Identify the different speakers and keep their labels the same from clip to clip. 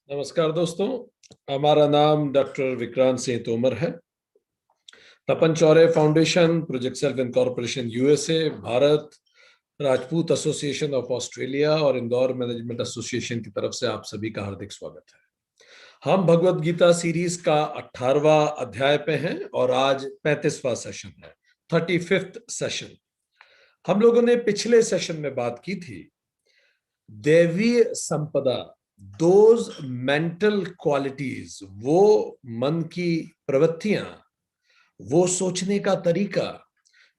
Speaker 1: नमस्कार दोस्तों। हमारा नाम डॉक्टर विक्रांत सिंह तोमर है। Tapan Chaure Foundation, Project Self Incorporation USA, Bharat, Rajput Association of Australia और इंदौर मैनेजमेंट एसोसिएशन की तरफ से आप सभी का हार्दिक स्वागत है। हम भगवत गीता सीरीज का 18वां अध्याय पे हैं और आज 35वां सेशन है, 35th सेशन। हम लोगों ने पिछले सेशन में बात की थी दैवीय संपदा, दोज मेंटल क्वालिटीज, वो मन की प्रवृत्तियां, वो सोचने का तरीका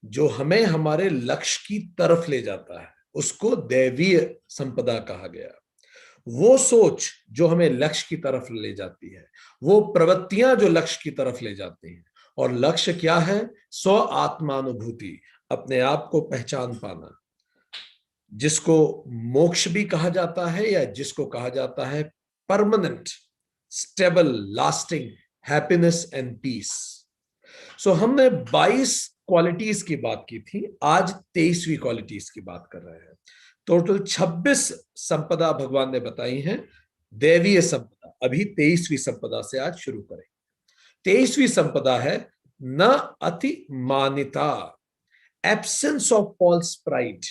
Speaker 1: जो हमें हमारे लक्ष्य की तरफ ले जाता है, उसको दैवीय संपदा कहा गया। वो सोच जो हमें लक्ष्य की तरफ ले जाती है, वो प्रवृत्तियां जो लक्ष्य की तरफ ले जाती हैं। और लक्ष्य क्या है? स्व आत्मानुभूति, अपने आप को पहचान पाना, जिसको मोक्ष भी कहा जाता है या जिसको कहा जाता है permanent, stable, lasting happiness and peace. So हमने 22 क्वालिटीज की बात की थी, आज 23वीं क्वालिटीज की बात कर रहे हैं। टोटल 26 संपदा भगवान ने बताई हैं, दैवीय संपदा। अभी 23वीं संपदा से आज शुरू करें। 23वीं संपदा है न अति मान्यता, एब्सेंस ऑफ फॉल्स प्राइड,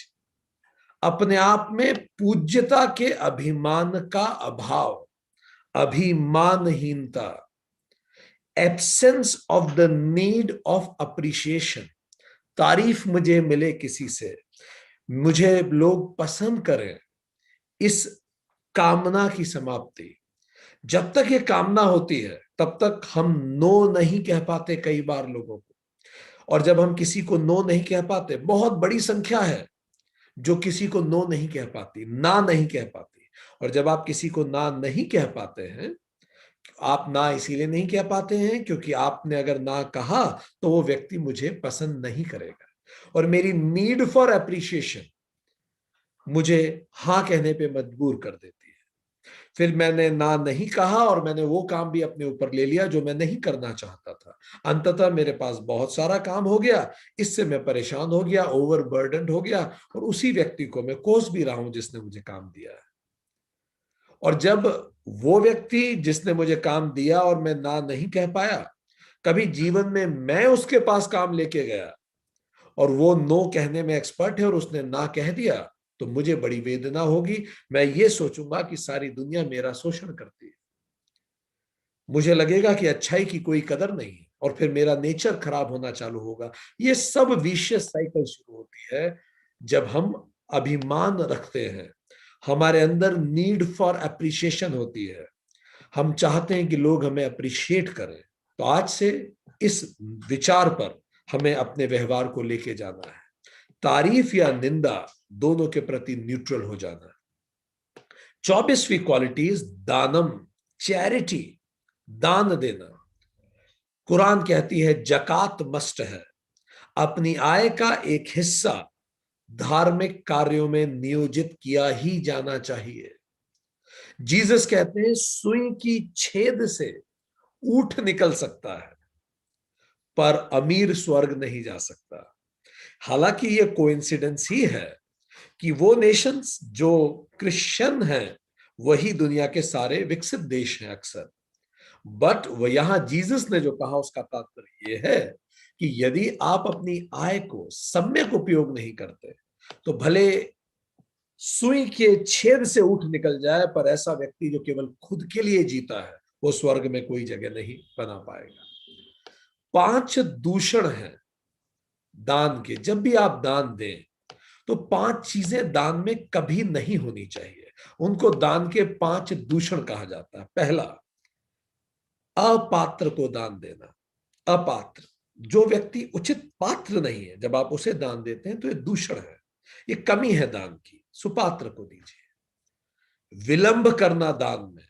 Speaker 1: अपने आप में पूज्यता के अभिमान का अभाव, अभिमानहीनता, absence of the need of appreciation, तारीफ मुझे मिले किसी से, मुझे लोग पसंद करें, इस कामना की समाप्ति। जब तक ये कामना होती है तब तक हम नो नहीं कह पाते कई बार लोगों को। और जब हम किसी को नो नहीं कह पाते, बहुत बड़ी संख्या है जो किसी को नो नहीं कह पाती, ना नहीं कह पाती। और जब आप किसी को ना नहीं कह पाते हैं, आप ना इसीलिए नहीं कह पाते हैं क्योंकि आपने अगर ना कहा तो वो व्यक्ति मुझे पसंद नहीं करेगा, और मेरी नीड फॉर अप्रिशिएशन मुझे हाँ कहने पे मजबूर कर देती है। फिर मैंने ना नहीं कहा और मैंने वो काम भी अपने ऊपर ले लिया जो मैं नहीं करना चाहता था। अंततः मेरे पास बहुत सारा काम हो गया, इससे मैं परेशान हो गया, ओवरबर्डन्ड हो गया, और उसी व्यक्ति को मैं कोस भी रहा हूं जिसने मुझे काम दिया है। और जब वो व्यक्ति जिसने मुझे काम दिया और मैं ना नहीं कह पाया, कभी जीवन में मैं उसके पास काम लेके गया और वो नो कहने में एक्सपर्ट है और उसने ना कह दिया, तो मुझे बड़ी वेदना होगी। मैं ये सोचूंगा कि सारी दुनिया मेरा शोषण करती है, मुझे लगेगा कि अच्छाई की कोई कदर नहीं है, और फिर मेरा नेचर खराब होना चालू होगा। ये सब विशियस साइकिल शुरू होती है जब हम अभिमान रखते हैं, हमारे अंदर नीड फॉर अप्रिशिएशन होती है, हम चाहते हैं कि लोग हमें अप्रिशिएट करें। तो आज से इस विचार पर हमें अपने व्यवहार को लेके जाना है, तारीफ या निंदा दोनों के प्रति न्यूट्रल हो जाना। 24वीं क्वालिटीज दानम, चैरिटी, दान देना। कुरान कहती है जकात मस्ट है, अपनी आय का एक हिस्सा धार्मिक कार्यों में नियोजित किया ही जाना चाहिए। जीसस कहते हैं सुई की छेद से ऊंट निकल सकता है पर अमीर स्वर्ग नहीं जा सकता। हालांकि ये कोइंसिडेंस ही है कि वो नेशंस जो क्रिश्चियन हैं वही दुनिया के सारे विकसित देश हैं अक्सर। बट वो यहां जीसस ने जो कहा उसका तात्पर्य यह है कि यदि आप अपनी आय को सम्यक उपयोग नहीं करते तो भले सुई के छेद से ऊंट निकल जाए, पर ऐसा व्यक्ति जो केवल खुद के लिए जीता है वो स्वर्ग में कोई जगह नहीं बना पाएगा। 5 दूषण हैं दान के। जब भी आप दान दें तो 5 चीजें दान में कभी नहीं होनी चाहिए, उनको दान के 5 दूषण कहा जाता है। पहला, अपात्र को दान देना। अपात्र, जो व्यक्ति उचित पात्र नहीं है, जब आप उसे दान देते हैं तो ये दूषण है, ये कमी है दान की, सुपात्र को दीजिए। विलंब करना दान में,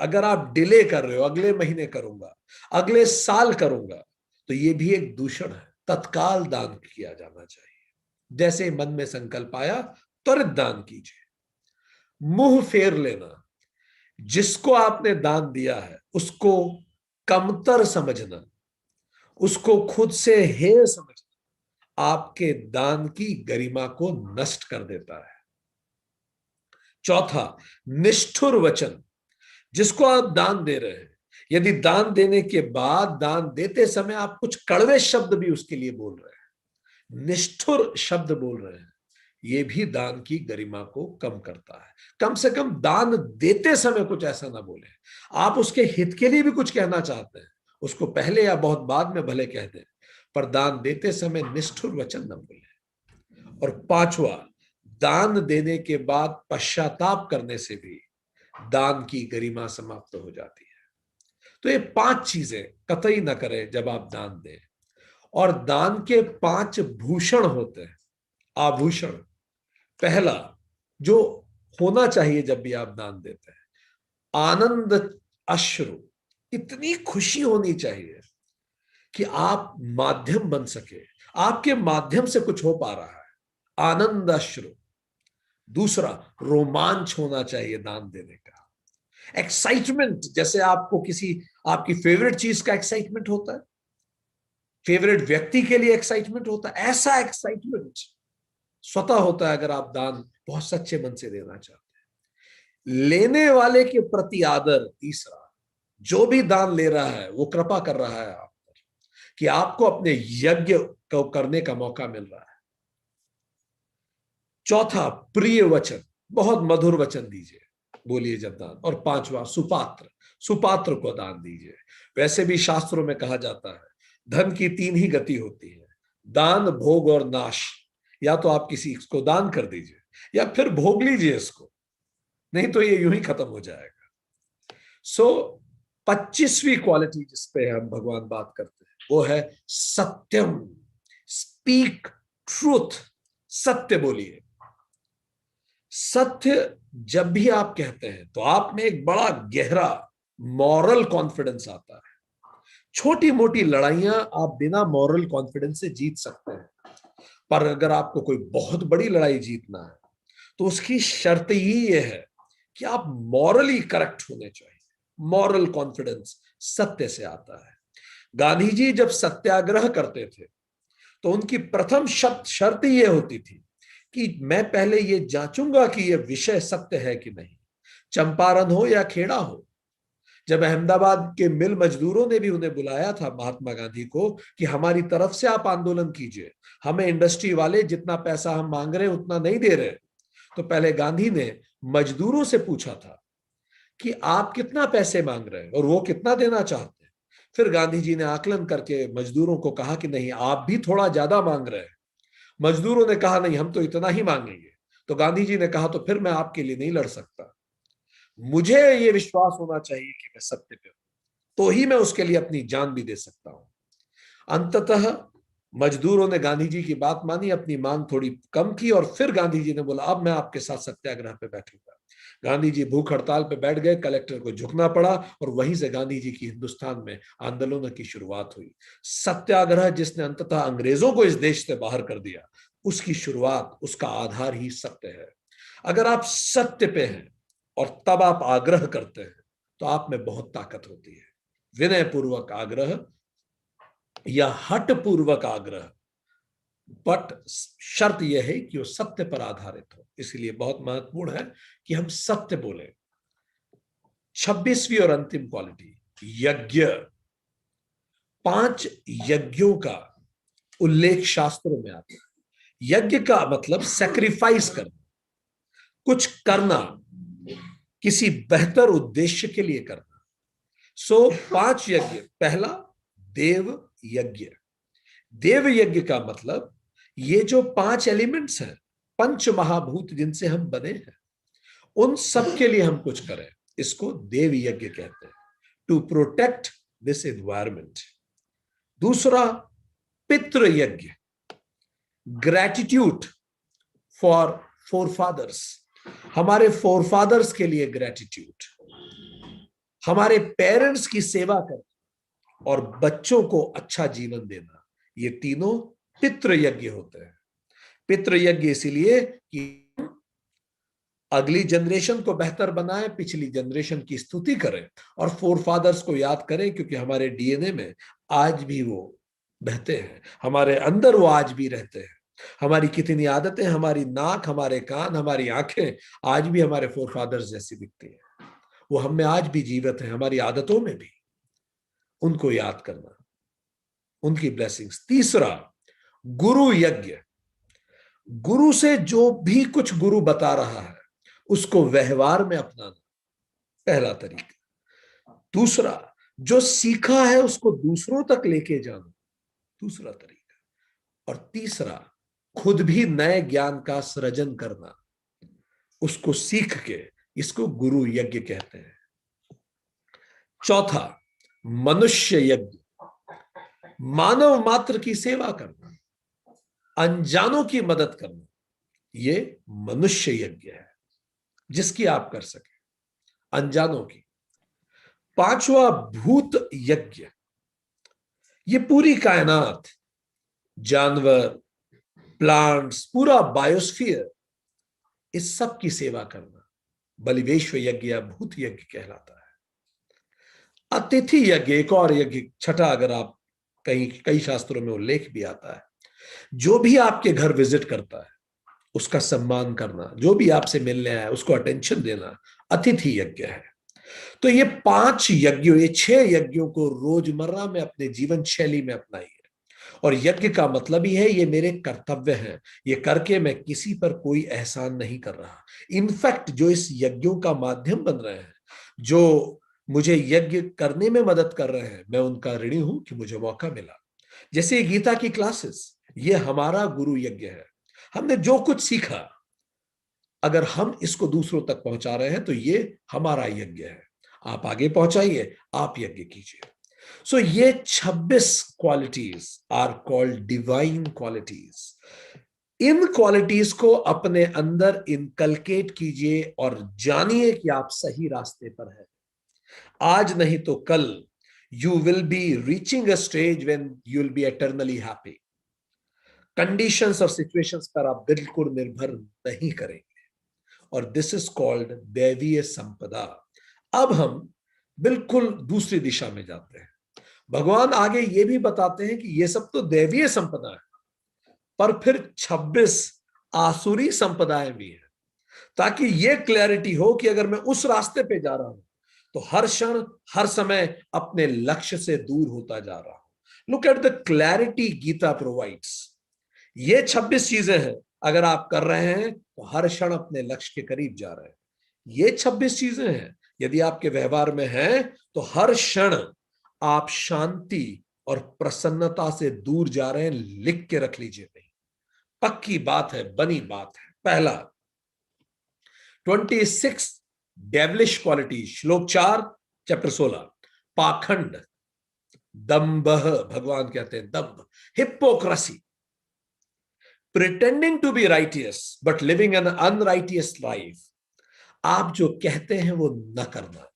Speaker 1: अगर आप डिले कर रहे हो, अगले महीने करूंगा, अगले साल करूंगा, तो ये भी एक दूषण है। तत्काल दान किया जाना चाहिए, जैसे मन में संकल्प आया त्वरित दान कीजिए। मुंह फेर लेना, जिसको आपने दान दिया है उसको कमतर समझना, उसको खुद से हेय समझना आपके दान की गरिमा को नष्ट कर देता है। चौथा, निष्ठुर वचन, जिसको आप दान दे रहे हैं, यदि दान देने के बाद, दान देते समय आप कुछ कड़वे शब्द भी उसके लिए बोल रहे हैं, निष्ठुर शब्द बोल रहे हैं, ये भी दान की गरिमा को कम करता है। कम से कम दान देते समय कुछ ऐसा ना बोले। आप उसके हित के लिए भी कुछ कहना चाहते हैं, उसको पहले या बहुत बाद में भले कह दें, पर दान देते समय निष्ठुर वचन न बोले। और पांचवा, दान देने के बाद पश्चाताप करने से भी दान की गरिमा समाप्त हो जाती है। तो ये 5 चीजें कतई न करें जब आप दान दें। और दान के 5 भूषण होते हैं, आभूषण। पहला जो होना चाहिए जब भी आप दान देते हैं, आनंद अश्रु। इतनी खुशी होनी चाहिए कि आप माध्यम बन सके, आपके माध्यम से कुछ हो पा रहा है, आनंद अश्रु। दूसरा, रोमांच होना चाहिए दान देने का, एक्साइटमेंट। जैसे आपको किसी आपकी फेवरेट चीज का एक्साइटमेंट होता है, फेवरेट व्यक्ति के लिए एक्साइटमेंट होता है, ऐसा एक्साइटमेंट स्वतः होता है अगर आप दान बहुत सच्चे मन से देना चाहते हैं। लेने वाले के प्रति आदर। तीसरा, जो भी दान ले रहा है वो कृपा कर रहा है आप पर, कि आपको अपने यज्ञ को करने का मौका मिल रहा है। चौथा, प्रिय वचन, बहुत मधुर वचन दीजिए, बोलिए जब दान। और पांचवा, सुपात्र, सुपात्र को दान दीजिए। वैसे भी शास्त्रों में कहा जाता है धन की 3 ही गति होती है, दान, भोग और नाश। या तो आप किसी को दान कर दीजिए या फिर भोग लीजिए इसको, नहीं तो ये यूं ही खत्म हो जाएगा। सो 25वीं क्वालिटी जिसपे हम भगवान बात करते हैं वो है सत्यम। स्पीक ट्रूथ, सत्य बोलिए। सत्य जब भी आप कहते हैं तो आप में एक बड़ा गहरा मॉरल कॉन्फिडेंस आता है। छोटी मोटी लड़ाइयां आप बिना मॉरल कॉन्फिडेंस से जीत सकते हैं, पर अगर आपको कोई बहुत बड़ी लड़ाई जीतना है तो उसकी शर्त ही ये है कि आप मॉरली करेक्ट होने चाहिए। मॉरल कॉन्फिडेंस सत्य से आता है। गांधी जी जब सत्याग्रह करते थे तो उनकी प्रथम शर्त ये होती थी कि मैं पहले ये जांचूंगा कि यह विषय सत्य है कि नहीं, चंपारण हो या खेड़ा हो। जब अहमदाबाद के मिल मजदूरों ने भी उन्हें बुलाया था, महात्मा गांधी को, कि हमारी तरफ से आप आंदोलन कीजिए, हमें इंडस्ट्री वाले जितना पैसा हम मांग रहे हैं उतना नहीं दे रहे, तो पहले गांधी ने मजदूरों से पूछा था कि आप कितना पैसे मांग रहे हैं और वो कितना देना चाहते हैं। फिर गांधी जी ने आकलन करके मजदूरों को कहा कि नहीं, आप भी थोड़ा ज्यादा मांग रहे हैं। मजदूरों ने कहा नहीं, हम तो इतना ही मांगेंगे। तो गांधी जी ने कहा तो फिर मैं आपके लिए नहीं लड़ सकता, मुझे ये विश्वास होना चाहिए कि मैं सत्य पे हूं, तो ही मैं उसके लिए अपनी जान भी दे सकता हूं। अंततः मजदूरों ने गांधी जी की बात मानी, अपनी मांग थोड़ी कम की, और फिर गांधी जी ने बोला अब मैं आपके साथ सत्याग्रह पे बैठूंगा। गांधी जी भूख हड़ताल पे बैठ गए, कलेक्टर को झुकना पड़ा, और वहीं से गांधी जी की हिंदुस्तान में आंदोलनों की शुरुआत हुई। सत्याग्रह जिसने अंततः अंग्रेजों को इस देश से बाहर कर दिया, उसकी शुरुआत, उसका आधार ही सत्य है। अगर आप सत्य पे हैं और तब आप आग्रह करते हैं तो आप में बहुत ताकत होती है। विनय पूर्वक आग्रह या हट पूर्वक आग्रह, बट शर्त यह है कि वो सत्य पर आधारित हो। इसलिए बहुत महत्वपूर्ण है कि हम सत्य बोले। 26वीं और अंतिम क्वालिटी, यज्ञ। 5 यज्ञों का उल्लेख शास्त्रों में आता है। यज्ञ का मतलब सैक्रिफाइस करना, कुछ करना, किसी बेहतर उद्देश्य के लिए करना। सो 5 यज्ञ। पहला, देव यज्ञ। देव यज्ञ का मतलब ये जो 5 एलिमेंट्स हैं, पंच महाभूत जिनसे हम बने हैं, उन सब के लिए हम कुछ करें, इसको देव यज्ञ कहते हैं, टू प्रोटेक्ट दिस एनवायरमेंट। दूसरा, पितृ यज्ञ, ग्रेटिट्यूड फॉर फोरफादर्स, हमारे फोरफादर्स के लिए ग्रेटिट्यूड, हमारे पेरेंट्स की सेवा करना और बच्चों को अच्छा जीवन देना, ये तीनों पितृ यज्ञ होते हैं। पितृ यज्ञ इसीलिए कि अगली जनरेशन को बेहतर बनाएं, पिछली जनरेशन की स्तुति करें और फोरफादर्स को याद करें, क्योंकि हमारे डीएनए में आज भी वो बहते हैं, हमारे अंदर वो आज भी रहते हैं। हमारी कितनी आदतें, हमारी नाक, हमारे कान, हमारी आंखें आज भी हमारे फोरफादर्स जैसी दिखती हैं। वो हम में आज भी जीवित हैं, हमारी आदतों में भी। उनको याद करना, उनकी ब्लेसिंग्स। तीसरा, गुरु यज्ञ। गुरु से जो भी कुछ गुरु बता रहा है उसको व्यवहार में अपनाना, पहला तरीका। दूसरा, जो सीखा है उसको दूसरों तक लेके जाना, दूसरा तरीका। और तीसरा, खुद भी नए ज्ञान का सृजन करना, उसको सीख के। इसको गुरु यज्ञ कहते हैं। चौथा, मनुष्य यज्ञ। मानव मात्र की सेवा करना, अनजानों की मदद करना, ये मनुष्य यज्ञ है जिसकी आप कर सके, अनजानों की। पांचवा, भूत यज्ञ। ये पूरी कायनात, जानवर, प्लांट्स, पूरा बायोस्फीयर, इस सब की सेवा करना बलिवेश्व यज्ञ या भूत यज्ञ कहलाता है। अतिथि यज्ञ, एक और यज्ञ, छठा, अगर आप कहीं कई शास्त्रों में उल्लेख भी आता है, जो भी आपके घर विजिट करता है उसका सम्मान करना, जो भी आपसे मिलने आया उसको अटेंशन देना, अतिथि यज्ञ है। तो ये 5 यज्ञों, ये 6 यज्ञों को रोजमर्रा में अपने जीवन शैली में अपनाइए। और यज्ञ का मतलब ही है ये मेरे कर्तव्य हैं, ये करके मैं किसी पर कोई एहसान नहीं कर रहा। इनफैक्ट जो इस यज्ञों का माध्यम बन रहे हैं, जो मुझे यज्ञ करने में मदद कर रहे हैं, मैं उनका ऋणी हूं कि मुझे मौका मिला। जैसे गीता की क्लासेस, ये हमारा गुरु यज्ञ है। हमने जो कुछ सीखा, अगर हम इसको दूसरों तक पहुंचा रहे हैं तो ये हमारा यज्ञ है। आप आगे पहुंचाइए, आप यज्ञ कीजिए। सो ये 26 qualities are called divine qualities. इन क्वालिटीज को अपने अंदर इनकलकेट कीजिए और जानिए कि आप सही रास्ते पर हैं। आज नहीं तो कल you will be reaching a stage when you will be eternally happy. Conditions और सिचुएशंस पर आप बिल्कुल निर्भर नहीं करेंगे। और दिस इज कॉल्ड दैवीय संपदा। अब हम बिल्कुल दूसरी दिशा में जाते हैं। भगवान आगे ये भी बताते हैं कि ये सब तो दैवीय संपदा है, पर फिर 26 आसुरी संपदाएं भी हैं, ताकि ये क्लैरिटी हो कि अगर मैं उस रास्ते पे जा रहा हूं तो हर क्षण हर समय अपने लक्ष्य से दूर होता जा रहा हूं। Look at the clarity Gita provides. ये 26 चीजें हैं, अगर आप कर रहे हैं तो हर क्षण अपने लक्ष्य के करीब जा रहे हैं। ये 26 चीजें हैं, यदि आपके व्यवहार में हैं तो हर क्षण आप शांति और प्रसन्नता से दूर जा रहे हैं। लिख के रख लीजिए, नहीं, पक्की बात है, बनी बात है। पहला, 26 डेवलिश क्वालिटी, श्लोक 4 चैप्टर 16। पाखंड, दंभ, भगवान कहते हैं दंभ, hypocrisy, pretending to be righteous but living an unrighteous life. आप जो कहते हैं वो न करना,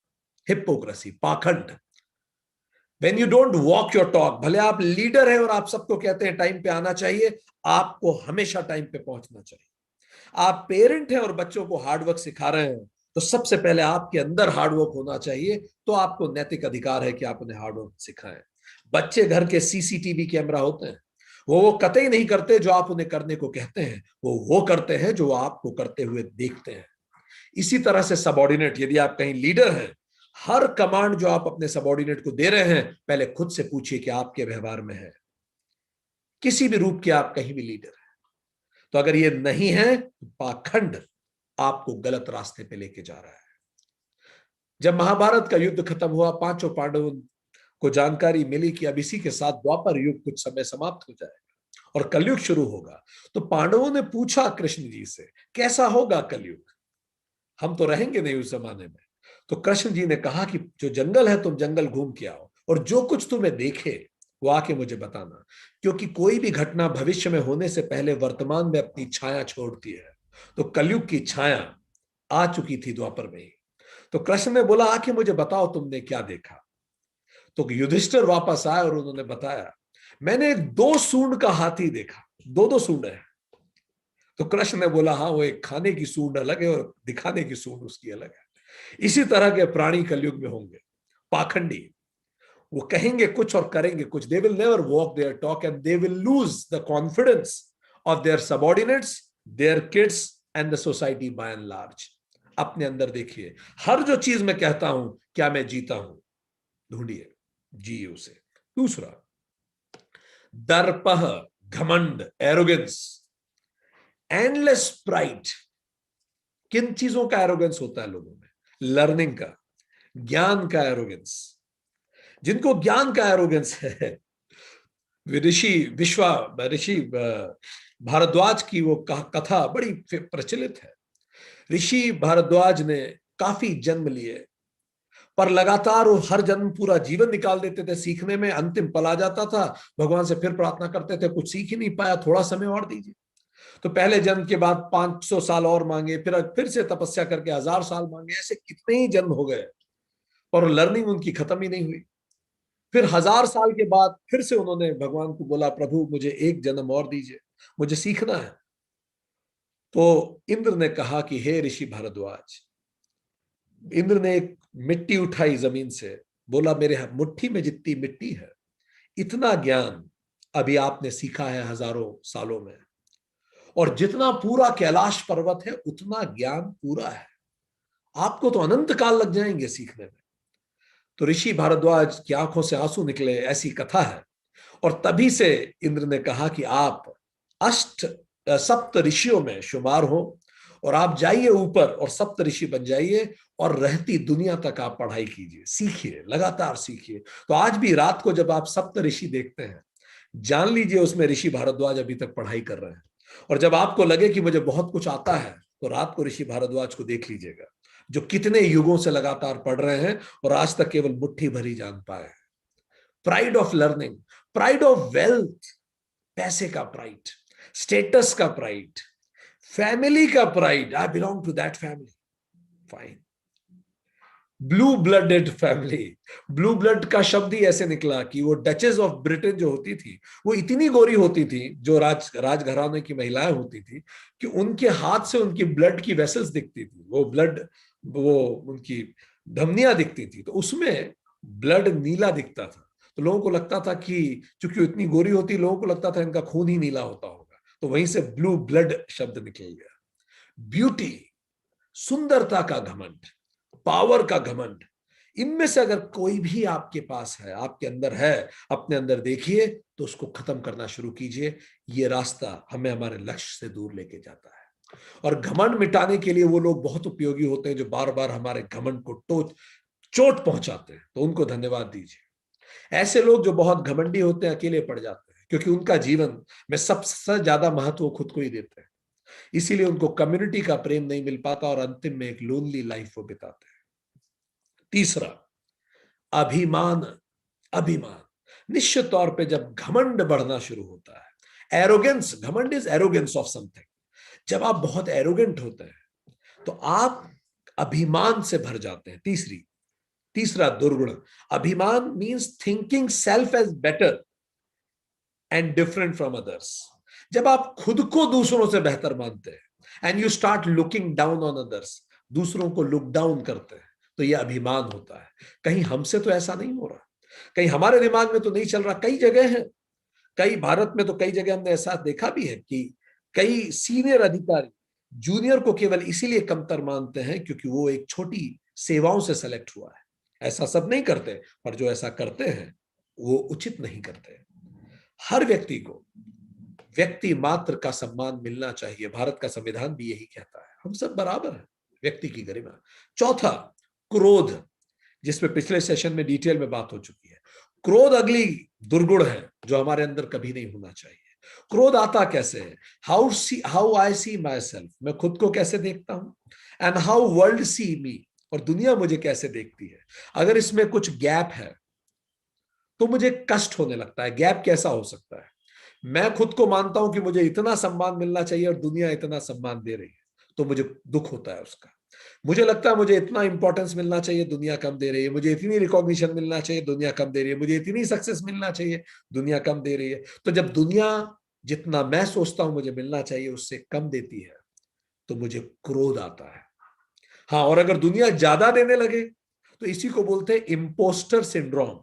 Speaker 1: हिपोक्रेसी, पाखंड। When you don't walk your talk, भले आप लीडर हैं और आप सबको कहते हैं टाइम पे आना चाहिए, आपको हमेशा टाइम पे पहुंचना चाहिए। आप पेरेंट हैं और बच्चों को हार्डवर्क सिखा रहे हैं, तो सबसे पहले आपके अंदर हार्डवर्क होना चाहिए, तो आपको नैतिक अधिकार है कि आप उन्हें हार्डवर्क सिखाएं। बच्चे घर के सीसीटीवी कैमरा होते हैं, वो कतई नहीं करते जो आप उन्हें करने को कहते हैं, वो करते हैं जो आपको करते हुए देखते हैं। इसी तरह से सबऑर्डिनेट, यदि आप कहीं लीडर हैं, हर कमांड जो आप अपने सबऑर्डिनेट को दे रहे हैं, पहले खुद से पूछिए कि आपके व्यवहार में है। किसी भी रूप के आप कहीं भी लीडर हैं, तो अगर ये नहीं है तो पाखंड आपको गलत रास्ते पे लेके जा रहा है। जब महाभारत का युद्ध खत्म हुआ, 5 पांडवों को जानकारी मिली कि अब इसी के साथ द्वापर युग कुछ समय समाप्त हो जाएगा और कलयुग शुरू होगा, तो पांडवों ने पूछा कृष्ण जी से, कैसा होगा कलयुग, हम तो रहेंगे नहीं उस जमाने में। तो कृष्ण जी ने कहा कि जो जंगल है तुम जंगल घूम के आओ, और जो कुछ तुम्हें देखे वो आके मुझे बताना, क्योंकि कोई भी घटना भविष्य में होने से पहले वर्तमान में अपनी छाया छोड़ती है। तो कलयुग की छाया आ चुकी थी द्वापर में ही। तो कृष्ण ने बोला, आके मुझे बताओ तुमने क्या देखा। तो युधिष्ठिर वापस आए और उन्होंने बताया, मैंने 2 सूंड का हाथी देखा, 2 सूंड है। तो कृष्ण ने बोला, हाँ, वो एक खाने की सूंड अलग है और दिखाने की सूंड उसकी अलग है। इसी तरह के प्राणी कलयुग में होंगे, पाखंडी। वो कहेंगे कुछ और करेंगे कुछ। They will never walk their talk and they will lose the confidence of their subordinates, their kids and the society by and large. अपने अंदर देखिए, हर जो चीज मैं कहता हूं क्या मैं जीता हूं, ढूंढिए, जिए उसे। दूसरा, दर्पह, घमंड, एरोगेंस, एंडलेस प्राइड। किन चीजों का एरोगेंस होता है लोगों में? लर्निंग का, ज्ञान का एरोगेंस। जिनको ज्ञान का एरोगेंस है, ऋषि ऋषि भारद्वाज की वो कथा बड़ी प्रचलित है। ऋषि भारद्वाज ने काफी जन्म लिए, पर लगातार वो हर जन्म पूरा जीवन निकाल देते थे सीखने में, अंतिम पल आ जाता था, भगवान से फिर प्रार्थना करते थे, कुछ सीख ही नहीं पाया, थोड़ा समय और दीजिए। तो पहले जन्म के बाद 500 साल और मांगे, फिर से तपस्या करके 1000 साल मांगे, ऐसे कितने ही जन्म हो गए, और लर्निंग उनकी खत्म ही नहीं हुई। फिर 1000 साल के बाद फिर से उन्होंने भगवान को बोला, प्रभु मुझे एक जन्म और दीजिए, मुझे सीखना है। तो इंद्र ने कहा कि हे ऋषि भारद्वाज, इंद्र ने एक मिट्टी उठाई जमीन से, बोला मेरे मुट्ठी में जितनी मिट्टी है, इतना ज्ञान अभी आपने सीखा है 1000 सालों में, और जितना पूरा कैलाश पर्वत है उतना ज्ञान पूरा है, आपको तो अनंत काल लग जाएंगे सीखने में। तो ऋषि भारद्वाज की आंखों से आंसू निकले, ऐसी कथा है। और तभी से इंद्र ने कहा कि आप सप्त ऋषियों में शुमार हो, और आप जाइए ऊपर और सप्त ऋषि बन जाइए, और रहती दुनिया तक आप पढ़ाई कीजिए, सीखिए, लगातार सीखिए। तो आज भी रात को जब आप सप्त ऋषि देखते हैं, जान लीजिए उसमें ऋषि भारद्वाज अभी तक पढ़ाई कर रहे हैं। और जब आपको लगे कि मुझे बहुत कुछ आता है, तो रात को ऋषि भारद्वाज को देख लीजिएगा, जो कितने युगों से लगातार पढ़ रहे हैं और आज तक केवल मुट्ठी भरी जान पाए हैं। Pride of learning, pride of wealth, पैसे का प्राइड, स्टेटस का प्राइड, फैमिली का pride, I belong to that family, fine. Blue blooded family, blue blood का शब्द ही ऐसे निकला कि वो डचेस ऑफ ब्रिटेन जो होती थी, वो इतनी गोरी होती थी, जो राजघराने की महिलाएं होती थी, कि उनके हाथ से उनकी ब्लड की वेसल्स दिखती थी, वो ब्लड, वो उनकी धमनियां दिखती थी, तो उसमें ब्लड नीला दिखता था। तो लोगों को लगता था कि चूंकि इतनी गोरी होती, लोगों को लगता था इनका खून ही नीला होता होगा, तो वहीं से ब्लू ब्लड शब्द निकल गया। ब्यूटी, सुंदरता का घमंड, पावर का घमंड, इनमें से अगर कोई भी आपके पास है, आपके अंदर है, अपने अंदर देखिए, तो उसको खत्म करना शुरू कीजिए। ये रास्ता हमें हमारे लक्ष्य से दूर लेके जाता है। और घमंड मिटाने के लिए वो लोग बहुत उपयोगी होते हैं, जो बार बार हमारे घमंड को चोट पहुंचाते हैं, तो उनको धन्यवाद दीजिए। ऐसे लोग जो बहुत घमंडी होते हैं, अकेले पड़ जाते हैं, क्योंकि उनका जीवन में सबसे ज्यादा महत्व खुद को ही देते हैं, इसीलिए उनको कम्युनिटी का प्रेम नहीं मिल पाता, और अंतिम में एक लोनली लाइफ वो बिताते हैं। तीसरा, अभिमान, अभिमान। निश्चित तौर पे जब घमंड बढ़ना शुरू होता है, एरोगेंस, घमंड इज एरोगेंस ऑफ समथिंग, जब आप बहुत एरोगेंट होते हैं, तो आप अभिमान से भर जाते हैं। तीसरा दुर्गुण, अभिमान means thinking self as better and different from others. जब आप खुद को दूसरों से बेहतर मानते हैं, and you start looking down on others, दूसरों को लुक डाउन करते हैं, तो यह अभिमान होता है। कहीं हमसे तो ऐसा नहीं हो रहा, कहीं हमारे दिमाग में तो नहीं चल रहा। कई जगह है, कई भारत में तो कई जगह हमने ऐसा देखा भी है कि कई सीनियर अधिकारी जूनियर को केवल इसीलिए कमतर मानते हैं क्योंकि वो एक छोटी सेवाओं से सेलेक्ट हुआ है। ऐसा सब नहीं करते, पर जो ऐसा करते हैं वो उचित नहीं करते। हर व्यक्ति को व्यक्ति मात्र का सम्मान मिलना चाहिए, भारत का संविधान भी यही कहता है, हम सब बराबर हैं, व्यक्ति की गरिमा। चौथा, क्रोध, जिसमें पिछले सेशन में डिटेल में बात हो चुकी है। क्रोध अगली दुर्गुण है जो हमारे अंदर कभी नहीं होना चाहिए। क्रोध आता कैसे है? How I C my self, मैं खुद को कैसे देखता हूं, एंड हाउ वर्ल्ड सी मी, और दुनिया मुझे कैसे देखती है। अगर इसमें कुछ गैप है तो मुझे कष्ट होने लगता है। गैप कैसा हो सकता है? मैं खुद को मानता हूं कि मुझे इतना सम्मान मिलना चाहिए और दुनिया इतना सम्मान दे रही है, तो मुझे दुख होता है उसका। मुझे लगता है मुझे इतना इंपॉर्टेंस मिलना चाहिए, दुनिया कम दे रही है। मुझे इतनी रिकॉग्निशन मिलना चाहिए, दुनिया कम दे रही है। मुझे इतनी सक्सेस मिलना चाहिए, दुनिया कम दे रही है। तो जब दुनिया जितना मैं सोचता हूं मुझे मिलना चाहिए उससे कम देती है, तो मुझे क्रोध आता है। हाँ, और अगर दुनिया ज्यादा देने लगे तो इसी को बोलते हैं इम्पोस्टर सिंड्रोम।